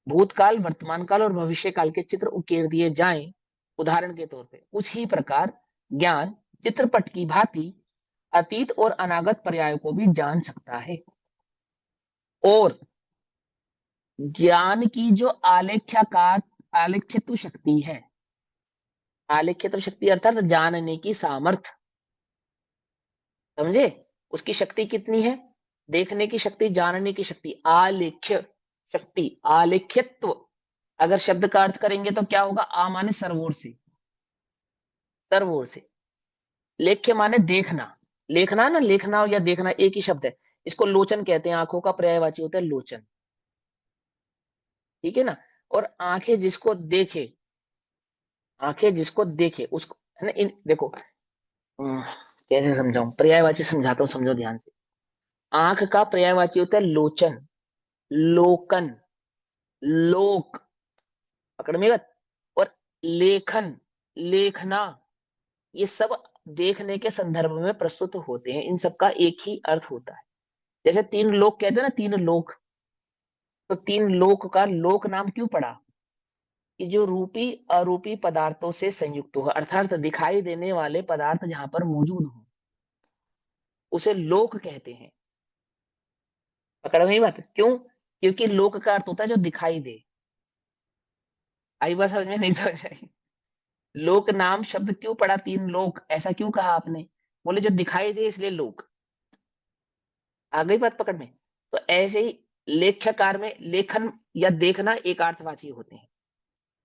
भूतकाल, वर्तमान काल और भविष्य काल के चित्र उकेर दिए जाएं, उदाहरण के तौर पे, उसी प्रकार ज्ञान चित्रपट की भांति अतीत और अनागत पर्यायों को भी जान सकता है। और ज्ञान की जो आलेख्यत्व शक्ति है, आलेख्यत्व शक्ति अर्थात जानने की सामर्थ्य, समझे? उसकी शक्ति कितनी है? देखने की शक्ति, जानने की शक्ति, आलेख्य शक्ति, आलेख्यत्व। अगर शब्द का अर्थ करेंगे तो क्या होगा? आ माने सर्वोर से, सर्वोर से, लेख्य माने देखना, लेखना ना, लेखना या देखना एक ही शब्द है। इसको लोचन कहते हैं, आंखों का पर्यायवाची होता है लोचन, ठीक है ना? और आंखें जिसको देखे, आंखें जिसको देखे उसको, है ना? इन देखो कैसे समझाऊं, पर्यायवाची समझाता हूं, समझो ध्यान से। आंख का पर्यायवाची होता है लोचन, लोकन, लोक, पकड़ में मत, और लेखन, लेखना, ये सब देखने के संदर्भ में प्रस्तुत होते हैं। इन सब का एक ही अर्थ होता है। जैसे तीन लोक कहते हैं ना, तीन लोक, तो तीन लोक का लोक नाम क्यों पड़ा? कि जो रूपी अरूपी पदार्थों से संयुक्त हो, अर्थात दिखाई देने वाले पदार्थ जहां पर मौजूद हो, उसे लोक कहते हैं। पकड़ में बात? क्यों? क्योंकि लोक का अर्थ होता है जो दिखाई दे। आई बात समझ में? नहीं समझ आई? लोक नाम शब्द क्यों पड़ा? तीन लोक ऐसा क्यों कहा आपने? बोले जो दिखाई दे इसलिए लोक। आ गई बात पकड़ में? तो ऐसे ही लेख्यकार में लेखन या देखना एक अर्थवाची होते हैं।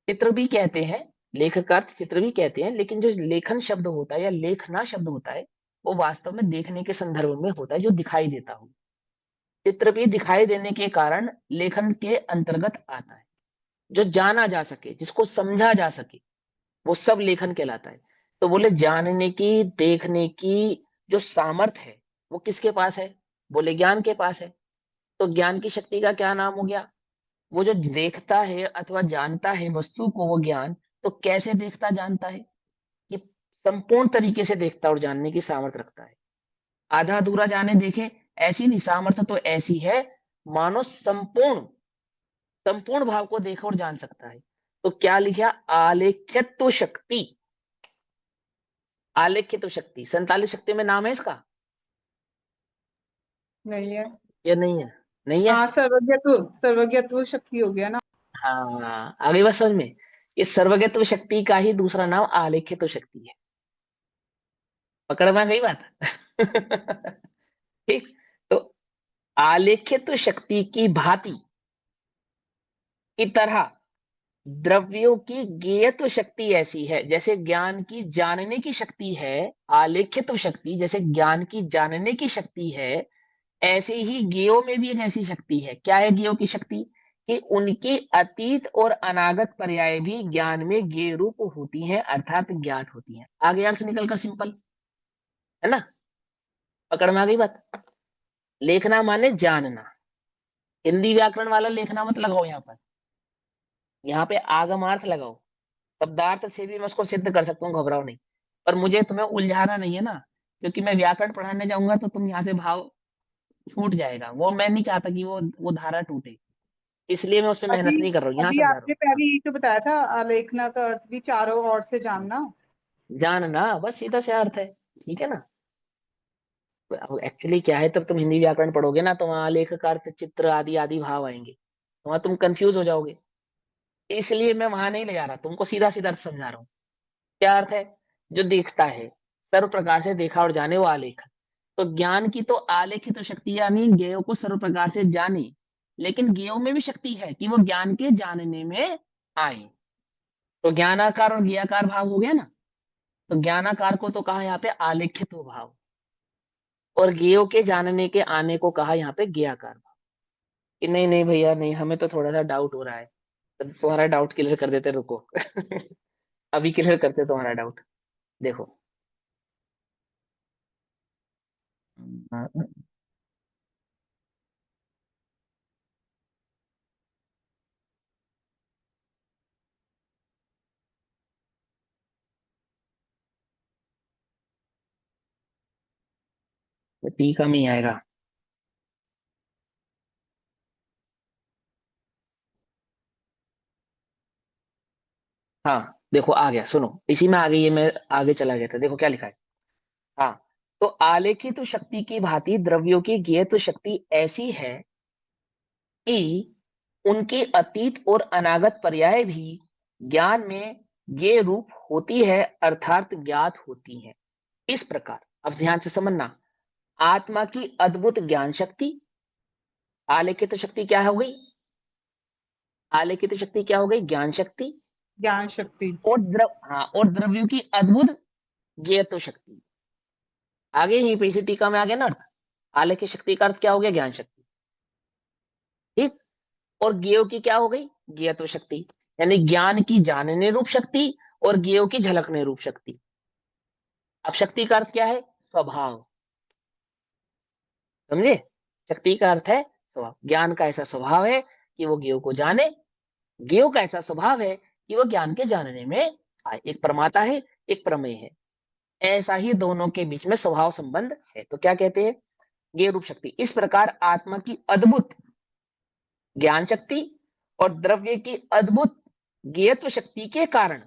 चित्र भी कहते हैं, लेखक अर्थ चित्र भी कहते हैं, लेकिन जो लेखन शब्द होता है या लेखना शब्द होता है, वो वास्तव में देखने के संदर्भ में होता है, जो दिखाई देता हो। चित्र भी दिखाई देने के कारण लेखन के अंतर्गत आता है। जो जाना जा सके, जिसको समझा जा सके, वो सब लेखन कहलाता है। तो बोले जानने की, देखने की जो सामर्थ्य है, वो किसके पास है? बोले ज्ञान के पास है। तो ज्ञान की शक्ति का क्या नाम हो गया? वो जो देखता है अथवा जानता है वस्तु को, वो ज्ञान, तो कैसे देखता जानता है? कि संपूर्ण तरीके से देखता और जानने की सामर्थ्य रखता है। आधा अधूरा जाने देखे, ऐसी नहीं, सामर्थ्य तो ऐसी है मानो संपूर्ण, संपूर्ण भाव को देख और जान सकता है। तो क्या लिखा? आलेख्यत्व शक्ति, आलेख्यत्व शक्ति। 47 शक्ति में नाम है इसका? नहीं है। ये नहीं है? नहीं है? हाँ, सर्वज्ञत्व शक्ति हो गया ना। हाँ, अगली बात समझ में। ये सर्वज्ञत्व शक्ति का ही दूसरा नाम आलेख्यत्व शक्ति है। पकड़ में गई बात? ठीक। तो आलेख्यत्व शक्ति की भांति की तरह द्रव्यों की ज्ञेयत्व शक्ति ऐसी है, जैसे ज्ञान की जानने की शक्ति है, आलेख्यत्व शक्ति जैसे ज्ञान की जानने की शक्ति है, ऐसे ही ज्ञेयों में भी एक ऐसी शक्ति है। क्या है ज्ञेयों की शक्ति? कि उनकी अतीत और अनागत पर्याय भी ज्ञान में ज्ञेय रूप होती हैं, अर्थात ज्ञात होती हैं। आगे अर्थ निकलकर सिंपल है ना? पकड़ में आ गई बात? लेखना माने जानना। हिंदी व्याकरण वाला लेखना मत लगाओ यहाँ पर, यहाँ पे आगमार्थ लगाओ। शब्दार्थ से भी मैं उसको सिद्ध कर सकता हूँ, घबराओ नहीं। पर मुझे तुम्हें उलझाना नहीं है ना, क्योंकि मैं व्याकरण पढ़ाने जाऊंगा तो तुम यहाँ से भाव छूट जाएगा, वो मैं नहीं चाहता कि वो धारा टूटे, इसलिए मैं उस पर मेहनत अभी नहीं कर रहा हूँ, यहाँ अभी समझा रहा आपने पहले ये तो बताया था, आलेखना का अर्थ भी चारों ओर से हूँ। जानना। जानना बस सीधा से अर्थ है, ठीक है ना। एक्चुअली क्या है, तब तुम हिंदी व्याकरण पढ़ोगे ना तो वहां लेख का अर्थ, चित्र आदि आदि भाव आएंगे, तो वहां तुम कंफ्यूज हो जाओगे, इसलिए मैं वहां नहीं ले जा रहा, तुमको सीधा सीधा अर्थ समझा रहा हूँ। क्या अर्थ है? जो देखता है, सर्व प्रकार से देखा और जाने, वो आलेख। तो ज्ञान की तो आलेखित तो शक्ति, यानी ज्ञेयों को सर्व प्रकार से जाने, लेकिन ज्ञेयों में भी शक्ति है कि वो ज्ञान के जानने में आए। तो ज्ञानाकार और ज्ञाकार भाव हो गया ना, तो ज्ञानाकार को तो कहा यहाँ पे आलेखित भाव, और ज्ञेयों के जानने के आने को कहा यहाँ पे ज्ञाकार भाव। कि नहीं नहीं भैया नहीं, हमें तो थोड़ा सा डाउट हो रहा है, तो तुम्हारा डाउट क्लियर कर देते, रुको। अभी क्लियर करते तुम्हारा डाउट। देखो, टीका में ही आएगा। हाँ देखो आ गया, सुनो इसी में आ गई, ये मैं आगे चला गया था, देखो क्या लिखा है। हाँ, तो आलेखित शक्ति की भांति द्रव्यों की ज्ञेय शक्ति ऐसी है कि उनके अतीत और अनागत पर्याय भी ज्ञान में ज्ञेय रूप होती है, अर्थात ज्ञात होती है। इस प्रकार, अब ध्यान से समझना, आत्मा की अद्भुत ज्ञान शक्ति, आलेखित शक्ति क्या हो गई? आलेखित शक्ति क्या हो गई? ज्ञान शक्ति। ज्ञान शक्ति। और हाँ, और द्रव्यों की अद्भुत ज्ञेयत्व शक्ति। आगे यहीं पे इसी टीका में आ गया ना अर्थ। आलेख्य शक्ति का अर्थ क्या हो गया? ज्ञान शक्ति, ठीक। और ज्ञेयों की क्या हो गई? ज्ञेयत्व शक्ति, यानी ज्ञान की जानने रूप शक्ति और ज्ञेयों की झलकने रूप शक्ति। अब शक्ति का अर्थ क्या है? स्वभाव, समझे? शक्ति का अर्थ है स्वभाव। ज्ञान का ऐसा स्वभाव है कि वो ज्ञेयों को जाने, ज्ञेयों का ऐसा स्वभाव है कि वो ज्ञान के जानने में आए। एक प्रमाता है, एक प्रमेय है, ऐसा ही दोनों के बीच में स्वभाव संबंध है। तो क्या कहते हैं? ज्ञेय रूप शक्ति। इस प्रकार आत्मा की अद्भुत ज्ञान शक्ति और द्रव्य की अद्भुत ज्ञेयत्व शक्ति के कारण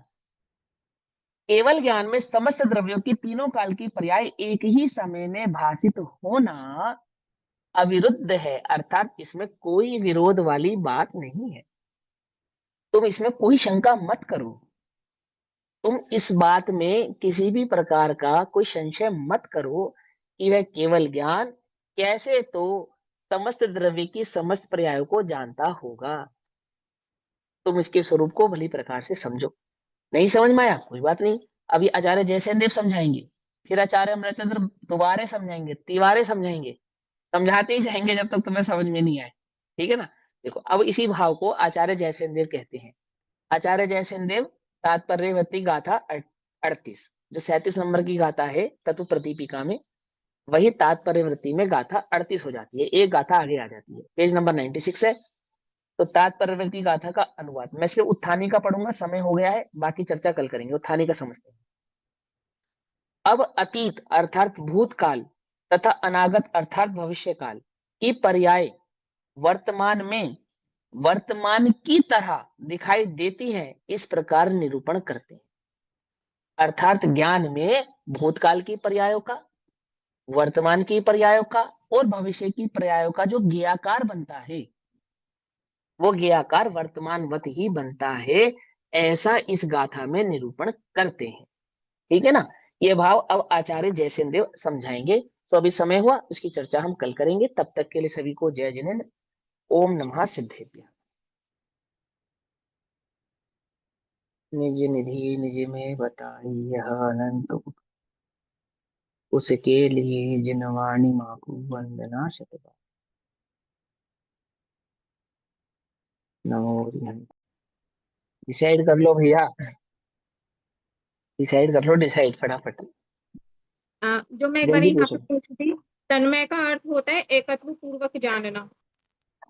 केवल ज्ञान में समस्त द्रव्यों की तीनों काल की पर्याय एक ही समय में भाषित होना अविरुद्ध है, अर्थात इसमें कोई विरोध वाली बात नहीं है। तुम इसमें कोई शंका मत करो, तुम इस बात में किसी भी प्रकार का कोई संशय मत करो कि वह केवल ज्ञान कैसे तो समस्त द्रव्य की समस्त पर्यायों को जानता होगा। तुम इसके स्वरूप को भली प्रकार से समझो। नहीं समझ में आया कोई बात नहीं, अभी आचार्य जयसेन देव समझाएंगे, फिर आचार्य अमरचंद्र दोबारे समझाएंगे, तिवारे समझाएंगे, समझाते ही जाएंगे जब तक तुम्हें समझ में नहीं आए, ठीक है ना। देखो, अब इसी भाव को आचार्य जयसेन देव कहते हैं। आचार्य जयसेन देव तात्पर्यवती गाथा 38, जो 37 नंबर की गाथा है तत्व प्रदीपिका में, वही तात्पर्यवृत्ति में गाथा 38 हो जाती है, एक गाथा आगे आ जाती है, पेज नंबर 96 है। तो तात्पर्यवृत्ति गाथा का अनुवाद मैं सिर्फ उत्थानी का पढ़ूंगा, समय हो गया है, बाकी चर्चा कल करेंगे, उत्थानी का समझते हैं। अब अतीत अर्थात भूतकाल तथा अनागत अर्थात भविष्य काल की पर्याय वर्तमान में वर्तमान की तरह दिखाई देती है, इस प्रकार निरूपण करते हैं। अर्थात ज्ञान में भूतकाल की पर्यायों का, वर्तमान की पर्यायों का और भविष्य की पर्यायों का जो ज्ञेयाकार बनता है, वो ज्ञेयाकार वर्तमानवत ही बनता है, ऐसा इस गाथा में निरूपण करते हैं, ठीक है ना। ये भाव अब आचार्य जयसेन देव समझाएंगे। तो अभी समय हुआ, उसकी चर्चा हम कल करेंगे। तब तक के लिए सभी को जय जिनेन्द्र। ओम नमः सिद्धेभ्यः। निज निधि निज में बताई यह अनंत, उसके लिए जिनवाणी माँ को वंदना शतबार। नमो हरि। डिसाइड कर लो भैया, डिसाइड कर लो, डिसाइड फटाफट, जो मैं एक बार जल्दी यहाँ पे पूछो। पूछ थी, तन्मय का अर्थ होता है एकत्व पूर्वक जानना,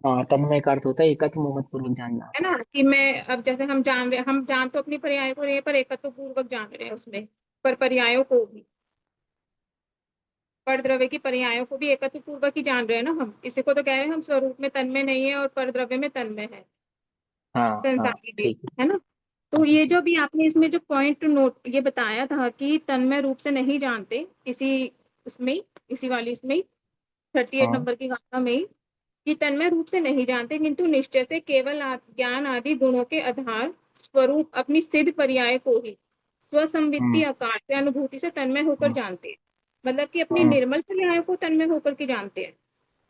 हाँ, तन्मय का अर्थ होता है एकत्व मोहम्मद पूर्वक जानना। है ना। कि मैं अब जैसे हम जान रहे, हम जान तो अपनी पर्याय को रहे हैं, पर एकत्व पूर्वक जान रहे हैं उसमें, पर पर्यायों को भी, पर द्रव्य की पर्यायों को भी एकत्व पूर्वक ही जान रहे हैं ना हम। इसी को तो कह रहे हैं हम स्वरूप में तन्मय नहीं है और पर द्रव्य में तन्मय है, हाँ हाँ, संसार के लिए, ठीक है ना। तो ये जो भी आपने इसमें जो पॉइंट नोट ये बताया था कि तन्मय रूप से नहीं जानते, इसी इसमें इसी वाली इसमें 38 हाँ। नंबर की गाथा में ही, कि तन्मय रूप से नहीं जानते किंतु निश्चय से केवल ज्ञान आदि गुणों के आधार स्वरूप अपनी सिद्ध पर्याय को ही स्वसंवित्ति हम्म आकार से अनुभूति से तन्मय होकर हम्म जानते हैं। मतलब कि अपनी हम्म निर्मल पर्याय को तन्मय होकर के जानते हैं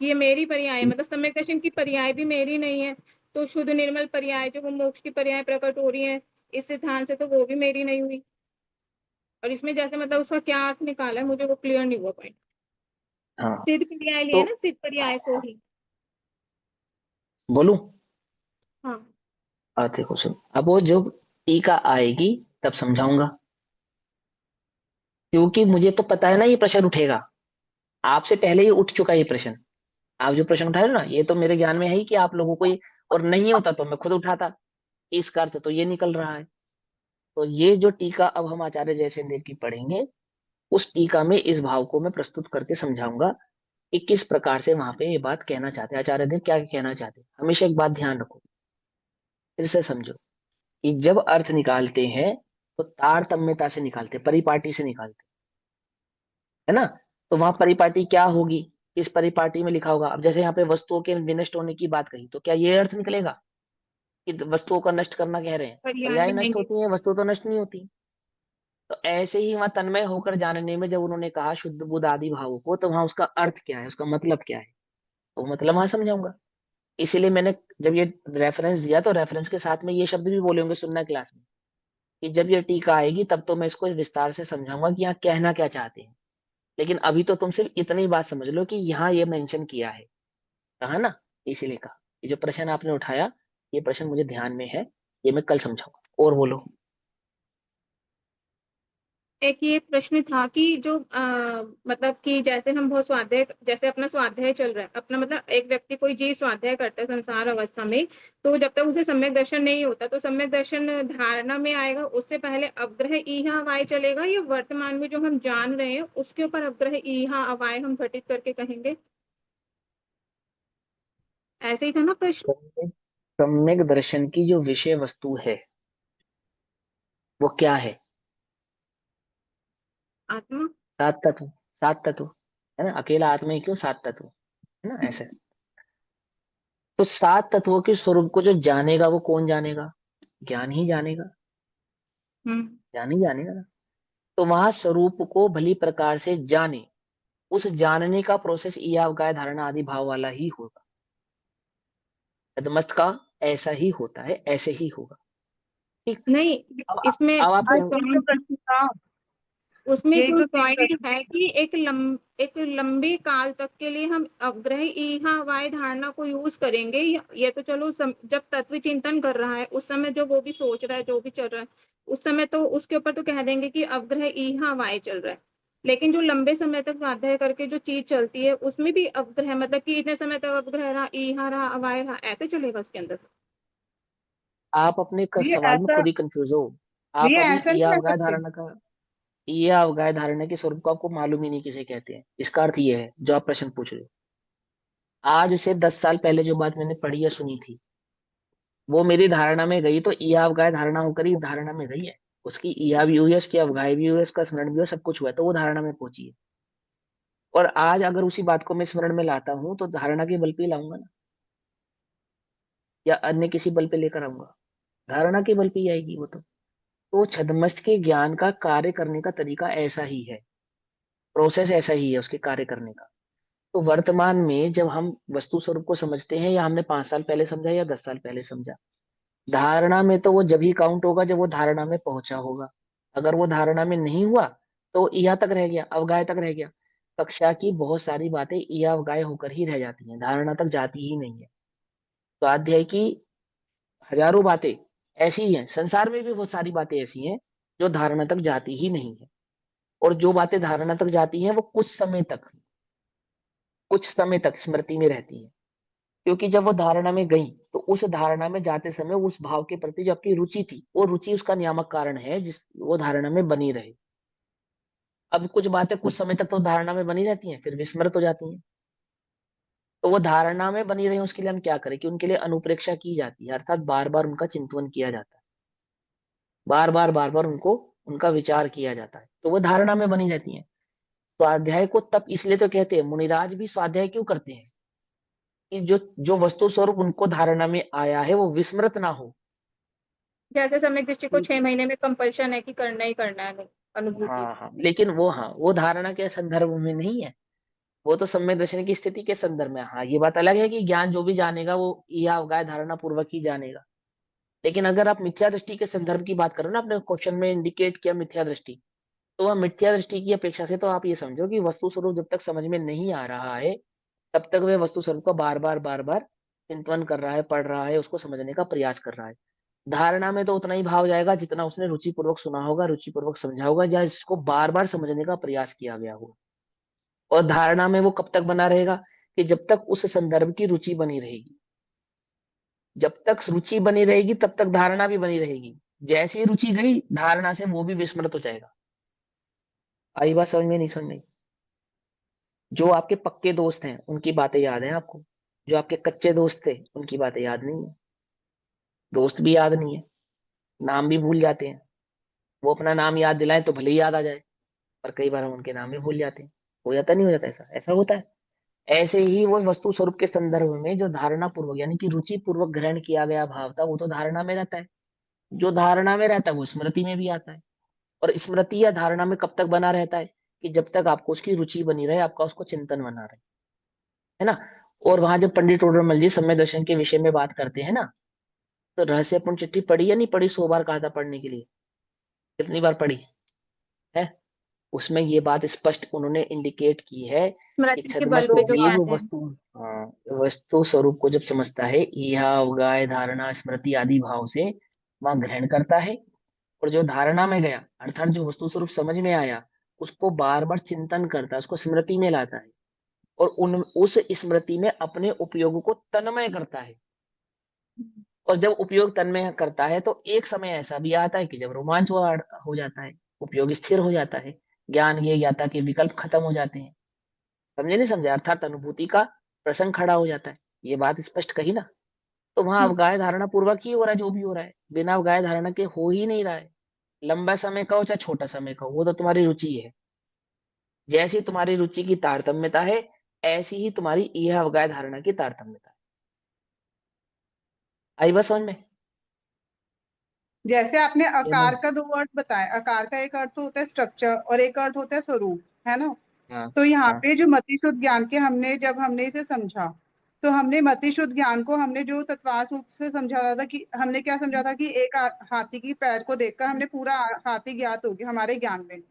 कि ये मेरी पर्याय है, मतलब सम्यक दर्शन की पर्याय भी मेरी नहीं है, तो शुद्ध निर्मल पर्याय जो वो मोक्ष की पर्याय प्रकट हो रही है इस सिद्धांत से, तो वो भी मेरी नहीं हुई। और इसमें जैसे मतलब उसका क्या अर्थ निकाला है मुझे वो क्लियर नहीं हुआ पॉइंट। हाँ। सिद्ध पर्याय लिया तो ना, सिद्ध पर्याय को ही। बोलूं? हाँ। देखो सुन, अब वो जो टीका आएगी तब समझाऊंगा, क्योंकि मुझे तो पता है ना ये प्रश्न उठेगा। आपसे पहले ही उठ चुका है ये प्रश्न। आप जो प्रश्न उठाए हो ना, ये तो मेरे ज्ञान में है ही कि आप लोगों को ये, और नहीं होता तो मैं खुद उठाता। इसका अर्थ तो ये निकल रहा है। तो ये जो टीका अब हम आचार्य जयसेन की पढ़ेंगे, उस टीका में इस भाव को मैं प्रस्तुत करके समझाऊंगा कि किस प्रकार से वहां पे ये बात कहना चाहते हैं आचार्य देव, क्या कहना चाहते हैं। हमेशा एक बात ध्यान रखो, फिर से समझो, कि जब अर्थ निकालते हैं तो तारतम्यता से निकालते हैं, परिपाटी से निकालते हैं, है ना। तो वहां परिपाटी क्या होगी, इस परिपाटी में लिखा होगा। अब जैसे यहाँ पे वस्तुओं के विनष्ट होने की बात कही, तो क्या ये अर्थ निकलेगा कि वस्तुओं का नष्ट करना कह रहे हैं? पर्याय पर्याय नष्ट नहीं। होती है, वस्तु तो नष्ट नहीं होती। तो ऐसे ही वहां तन्मय होकर जानने में जब उन्होंने कहा शुद्ध बुद्ध आदि भावों को, तो वहां उसका अर्थ क्या है, उसका मतलब क्या है, तो मतलब वहां समझाऊंगा। इसीलिए मैंने जब ये रेफरेंस दिया, तो रेफरेंस के साथ में ये शब्द भी बोले होंगे सुनना क्लास में, कि जब ये टीका आएगी तब तो मैं इसको विस्तार से समझाऊंगा कि यहाँ कहना क्या चाहते हैं। लेकिन अभी तो तुम सिर्फ इतनी बात समझ लो कि यहाँ ये मेंशन किया है, कहा ना। इसीलिए कहा ये जो प्रश्न आपने उठाया, ये प्रश्न मुझे ध्यान में है, ये मैं कल समझाऊंगा। और बोलो। एक ये प्रश्न था कि जो मतलब कि जैसे हम बहुत स्वाध्याय, जैसे अपना स्वाध्याय चल रहा है अपना, मतलब एक व्यक्ति कोई जीव स्वाध्याय करता है संसार अवस्था में, तो जब तक उसे सम्यक दर्शन नहीं होता तो सम्यक दर्शन धारणा में आएगा, उससे पहले अवग्रह ईहा अवाय चलेगा, या वर्तमान में जो हम जान रहे हैं उसके ऊपर अवग्रह ईहा अवाय हम घटित करके कहेंगे। ऐसे ही था ना प्रश्न। सम्यक दर्शन की जो विषय वस्तु है वो क्या है? आत्मा। सात तत्व। सात तत्व, है ना। अकेला आत्मा ही क्यों, सात तत्व, है ना ऐसे। तो सात तत्वों के स्वरूप को जो जानेगा वो कौन जानेगा? ज्ञान ही जानेगा, हम्म। ज्ञान ही जानेगा ना। तो वहां स्वरूप को भली प्रकार से जाने, उस जानने का प्रोसेस ईया अवगाय धारणा आदि भाव वाला ही होगा। तदमस्त का ऐसा ही होता है, ऐसे ही होगा। ठीक। नहीं, अब इसमें अब आप यही तो प्रश्न था। उसमें यही जो तो तीन पॉइंट प्रश्न। है कि एक लंबे काल तक के लिए हम अवग्रह ईहा वाय धारणा को यूज करेंगे, ये तो चलो जब तत्व चिंतन कर रहा है उस समय जो वो भी सोच रहा है जो भी चल रहा है उस समय, तो उसके ऊपर तो कह देंगे कि अवग्रह ईहा वाय चल रहा है। लेकिन जो लंबे समय तक स्वाध्याय करके जो चीज चलती है उसमें भी अवग्रह, मतलब कि इतने समय तक अवग्रह रहा, ईहा रहा, अवाय रहा, ऐसे चलेगा उसके अंदर। आप अपने ये सवाल में ऐसा खुद ही कंफ्यूज हो। आप ये अभी ऐसा नहीं यह कर अवगाह सकते। धारणा का, यह अवगाह धारणा के स्वरूप को आपको मालूम ही नहीं किसे कहते हैं। इसका अर्थ यह है जो आप प्रश्न पूछ रहे हो। आज से 10 साल पहले जो बात मैंने पढ़ी या सुनी थी, वो मेरी धारणा में गई, तो यह अवगाह धारणा होकर ही धारणा में गई है। उसकी ईहा भी हुई है, उसकी अवगाह भी हुई है, उसका स्मरण भी हुआ, सब कुछ हुआ है, तो वो धारणा में पहुंची है। और आज अगर उसी बात को मैं स्मरण में लाता हूं तो धारणा के बल पे ही लाऊंगा ना, या अन्य किसी बल पे लेकर आऊंगा? धारणा के बल पे ही आएगी वो तो छद्मस्त के ज्ञान का कार्य करने का तरीका ऐसा ही है, प्रोसेस ऐसा ही है उसके कार्य करने का। तो वर्तमान में जब हम वस्तु स्वरूप को समझते हैं, या हमने 5 साल पहले समझा या 10 साल पहले समझा, धारणा में तो वो जब ही काउंट होगा जब वो धारणा में पहुंचा होगा। अगर वो धारणा में नहीं हुआ तो यहाँ तक रह गया, अवगाह तक रह गया। कक्षा की बहुत सारी बातें या अवगाह होकर ही रह जाती हैं, धारणा तक जाती ही नहीं है। तो अध्याय की हजारों बातें ऐसी ही हैं, संसार में भी बहुत सारी बातें ऐसी हैं जो धारणा तक जाती ही नहीं है। और जो बातें धारणा तक जाती हैं वो कुछ समय तक, कुछ समय तक स्मृति में रहती है, क्योंकि जब वो धारणा में गई तो उस धारणा में जाते समय उस भाव के प्रति जो आपकी रुचि थी, वो रुचि उसका नियामक कारण है जिस वो धारणा में बनी रहे। अब कुछ बातें कुछ समय तक तो धारणा में बनी रहती हैं, फिर विस्मृत हो जाती हैं। तो वो धारणा में बनी रही उसके लिए हम क्या करें कि उनके लिए अनुप्रेक्षा की जाती है, अर्थात बार बार उनका चिंतन किया जाता है, बार बार उनको उनका विचार किया जाता है, तो वो धारणा में बनी रहती है। स्वाध्याय को तप इसलिए तो कहते हैं, मुनिराज भी स्वाध्याय क्यों करते हैं कि जो जो वस्तु स्वरूप उनको धारणा में आया है वो विस्मृत ना हो। जैसे सम्यक दृष्टि को 6 महीने में कंपल्शन है कि करना ही करना है अनुभूति। हाँ, लेकिन वो धारणा के संदर्भ में नहीं है, वो तो सम्यक दर्शन की स्थिति के संदर्भ में। हाँ, ये बात अलग है कि ज्ञान जो भी जानेगा वो यह अवगाह्य धारणा पूर्वक ही जानेगा। लेकिन अगर आप मिथ्या दृष्टि के संदर्भ की बात करो ना, आपने क्वेश्चन में इंडिकेट किया मिथ्या दृष्टि, तो वह मिथ्या दृष्टि की अपेक्षा से तो आप ये समझो कि वस्तु स्वरूप जब तक समझ में नहीं आ रहा है तब तक वह वस्तु स्वरूप को बार बार चिंतन कर रहा है, पढ़ रहा है, उसको समझने का प्रयास कर रहा है। धारणा में तो उतना ही भाव जाएगा जितना उसने रुचिपूर्वक सुना होगा, रुचिपूर्वक समझा होगा, या इसको बार बार समझने का प्रयास किया गया होगा। और धारणा में वो कब तक बना रहेगा कि जब तक उस संदर्भ की रुचि बनी रहेगी। जब तक रुचि बनी रहेगी तब तक धारणा भी बनी रहेगी। जैसे ही रुचि गई धारणा से वो भी विस्मृत हो जाएगा। आई बात समझ में? नहीं समझ में? जो आपके पक्के दोस्त हैं उनकी बातें याद हैं आपको, जो आपके कच्चे दोस्त थे उनकी बातें याद नहीं है। दोस्त भी याद नहीं है, नाम भी भूल जाते हैं। वो अपना नाम याद दिलाएं तो भले ही याद आ जाए, पर कई बार हम उनके नाम भी भूल जाते हैं। हो जाता नहीं हो जाता? ऐसा ऐसा होता है। ऐसे ही वो वस्तु स्वरूप के संदर्भ में जो धारणा पूर्वक यानी कि रुचि पूर्वक ग्रहण किया गया भाव था वो तो धारणा में रहता है। जो धारणा में रहता है वो स्मृति में भी आता है। और स्मृति या धारणा में कब तक बना रहता है कि जब तक आपको उसकी रुचि बनी रहे, आपका उसको चिंतन बना रहे, है ना। और वहां जब पंडित टोडरमल जी सम्यक दर्शन के विषय में बात करते हैं ना, तो रहस्यपूर्ण चिट्ठी पढ़ी या नहीं पढ़ी? 100 बार कहा था पढ़ने के लिए, कितनी बार पढ़ी है? उसमें ये बात स्पष्ट उन्होंने इंडिकेट की है कि स्मृति के बल छद्मस्त पे जो जीव कहते हैं। वस्तु, हाँ, वस्तु स्वरूप को जब समझता है, यह अवगाह्य धारणा स्मृति आदि भाव से वहां ग्रहण करता है। और जो धारणा में गया अर्थात जो वस्तु स्वरूप समझ में आया उसको बार बार चिंतन करता है, उसको स्मृति में लाता है, और उस स्मृति में अपने उपयोग को तन्मय करता है। और जब उपयोग तन्मय करता है तो एक समय ऐसा भी आता है कि जब रोमांच हो जाता है, उपयोग स्थिर हो जाता है, ज्ञान ये ज्ञाता के विकल्प खत्म हो जाते हैं। समझे नहीं समझे? अर्थात अनुभूति का प्रसंग खड़ा हो जाता है। ये बात स्पष्ट कही ना। तो वहां अवगाह्य धारणा पूर्वक ही हो रहा है जो भी हो रहा है, बिना अवगाह्य धारणा के हो ही नहीं रहा है। लंबा समय का हो चाहे छोटा समय का हो, वो तो तुम्हारी रुचि है। जैसी तुम्हारी रुचि की तारतम्यता है ऐसी ही तुम्हारी यह अवगाह्य धारणा की तारतम्यता है। आई बात समझ में? जैसे आपने ये आकार का 2 अर्थ बताए, आकार का एक अर्थ होता है स्ट्रक्चर और एक अर्थ होता है स्वरूप, है ना। हाँ तो यहाँ हाँ पे जो मतिशुद्ध ज्ञान के जब हमने इसे समझा, तो हमने मतिशुद्ध ज्ञान को हमने जो तत्वार सूत्र से समझा था कि हमने क्या समझा था कि एक हाथी की पैर को देखकर हमने पूरा हाथी ज्ञात हो गया हमारे ज्ञान में,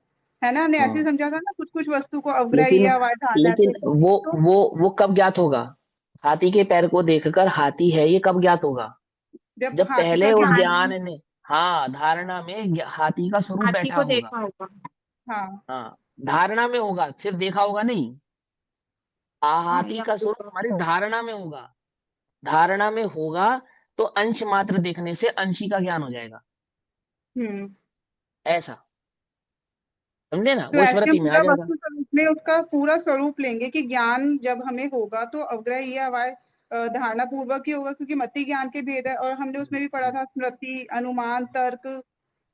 है ना। हमने ऐसे ही हाँ। समझा था ना, कुछ कुछ वस्तु को अवग्रही लेकिन या अवाय धारणा लेकिन से। वो तो वो वो कब ज्ञात होगा? हाथी के पैर को देखकर हाथी है ये कब ज्ञात होगा? जब जब हाथी पहले का उस ज्ञान, ज्ञान ने, हाँ, धारणा में हाथी का स्वरूप हाथी बैठा को होगा। देखा होगा। हाँ हाँ, धारणा में होगा, सिर्फ देखा होगा नहीं। हाँ, हाथी का यहाँ स्वरूप देखा हमारी होगा। धारणा में होगा। धारणा में होगा तो अंश मात्र देखने से अंशी का ज्ञान हो जाएगा। हम्म। ऐसा समझे ना? तो वो ऐसे हम स्मृति में आ पूरा जाएगा। वस्तु स्वरूप में उसका पूरा स्वरूप लेंगे कि ज्ञान जब हमें होगा तो अवग्रह या अवाय धारणा पूर्वक ही होगा, क्योंकि मति ज्ञान के भेद है। और हमने उसमें भी पढ़ा था स्मृति, अनुमान, तर्क,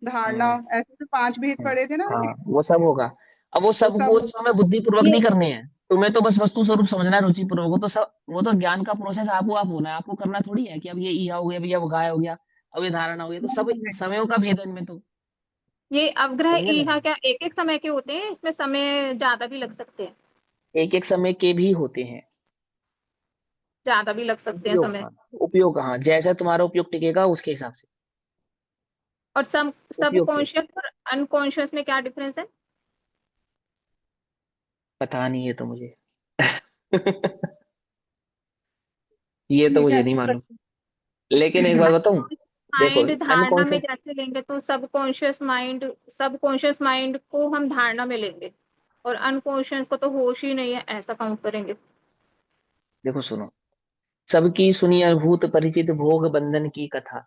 धारणा, हम्म, ऐसे तो 5 भेद पढ़े थे ना हमने। हाँ, वो सब होगा। अब वो वो सब सब वो होगा। हमें बुद्धि पूर्वक ये नहीं करने हैं। तुम्हें तो बस वस्तु स्वरूप समझना है, रुचि पूर्वक हो तो सब, वो तो ज्ञान का प्रोसेस आपको आप होना है, आपको करना थोड़ी है कि अब ये ईहा हो गया, अब ये गाय हो गया, अब ये धारणा हो गया। तो सब समयों का भेद है इनमें तो। ये अवग्रह समझे ना? ईहा क्या एक एक समय के होते हैं? इसमें समय ज्यादा भी लग सकते हैं? एक एक समय के भी होते हैं। ज्यादा भी लग सकते हैं उपयोग, समय। हाँ, उपयोग, हाँ, जैसा तुम्हारा उपयोग टिकेगा उसके हिसाब से और सब उपयोग के। कॉन्शियस और अनकॉन्शियस में क्या डिफरेंस है? पता नहीं है तो मुझे ये तो ये मुझे नहीं कैसे मालूम। लेकिन एक बात बताऊं, देखो, माइंड धारणा में अनकॉन्शियस, जैसे लेंगे तो सबकॉन्शियस माइंड को हम धारणा में लेंगे और अनकॉन्शियस को तो होश ही नहीं है ऐसा काउंट करेंगे। देखो सुनो, सबकी सुनी अनुभूत परिचित भोग बंधन की कथा,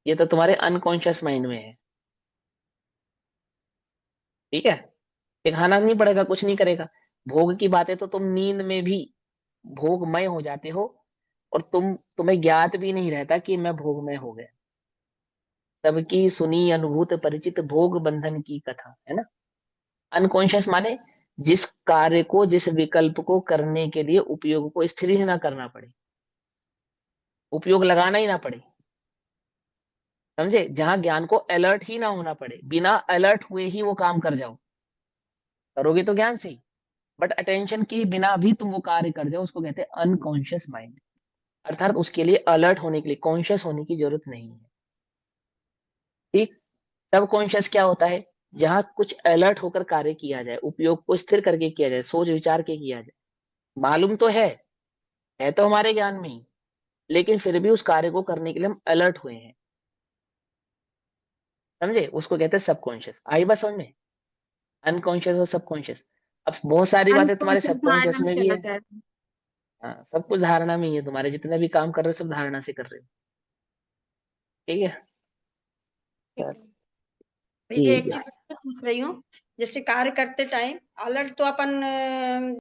ये तो तुम्हारे अनकॉन्शियस माइंड में है। ठीक है, दिखाना नहीं पड़ेगा, कुछ नहीं करेगा। भोग की बातें तो तुम नींद में भी भोगमय हो जाते हो, और तुम्हें ज्ञात भी नहीं रहता कि मैं भोगमय हो गया। सबकी सुनी अनुभूत परिचित भोग बंधन की कथा, है ना। अनकॉन्शियस माने जिस कार्य को, जिस विकल्प को करने के लिए उपयोग को स्थिर ही ना करना पड़े, उपयोग लगाना ही ना पड़े, समझे। जहां ज्ञान को अलर्ट ही ना होना पड़े, बिना अलर्ट हुए ही वो काम कर जाओ, करोगे तो ज्ञान से ही, बट अटेंशन के बिना भी तुम वो कार्य कर जाओ, उसको कहते हैं अनकॉन्शियस माइंड। अर्थात उसके लिए अलर्ट होने के लिए, कॉन्शियस होने की जरूरत नहीं है। ठीक। सब कॉन्शियस क्या होता है, जहां कुछ अलर्ट होकर कार्य किया जाए, उपयोग को स्थिर करके किया जाए, सोच विचार के किया जाए। मालूम तो है तो हमारे ज्ञान में ही, लेकिन फिर भी उस कार्य को करने के लिए हम अलर्ट हुए हैं, समझे। उसको कहते हैं सबकॉन्शियस। आई बात समझ में, अनकॉन्शियस और सबकॉन्शियस। अब बहुत सारी बातें तुम्हारे अनकॉन्शियस सबकॉन्शियस धारणा में में भी चला है। जाता है। हाँ, सब कुछ धारणा में ही है, तुम्हारे जितने भी काम कर रहे हो सब धारणा से कर रहे हो। ठीक है। ये ठीक एक है। चीज पूछ रही हूँ, जैसे कार्य करते टाइम अलर्ट तो अपन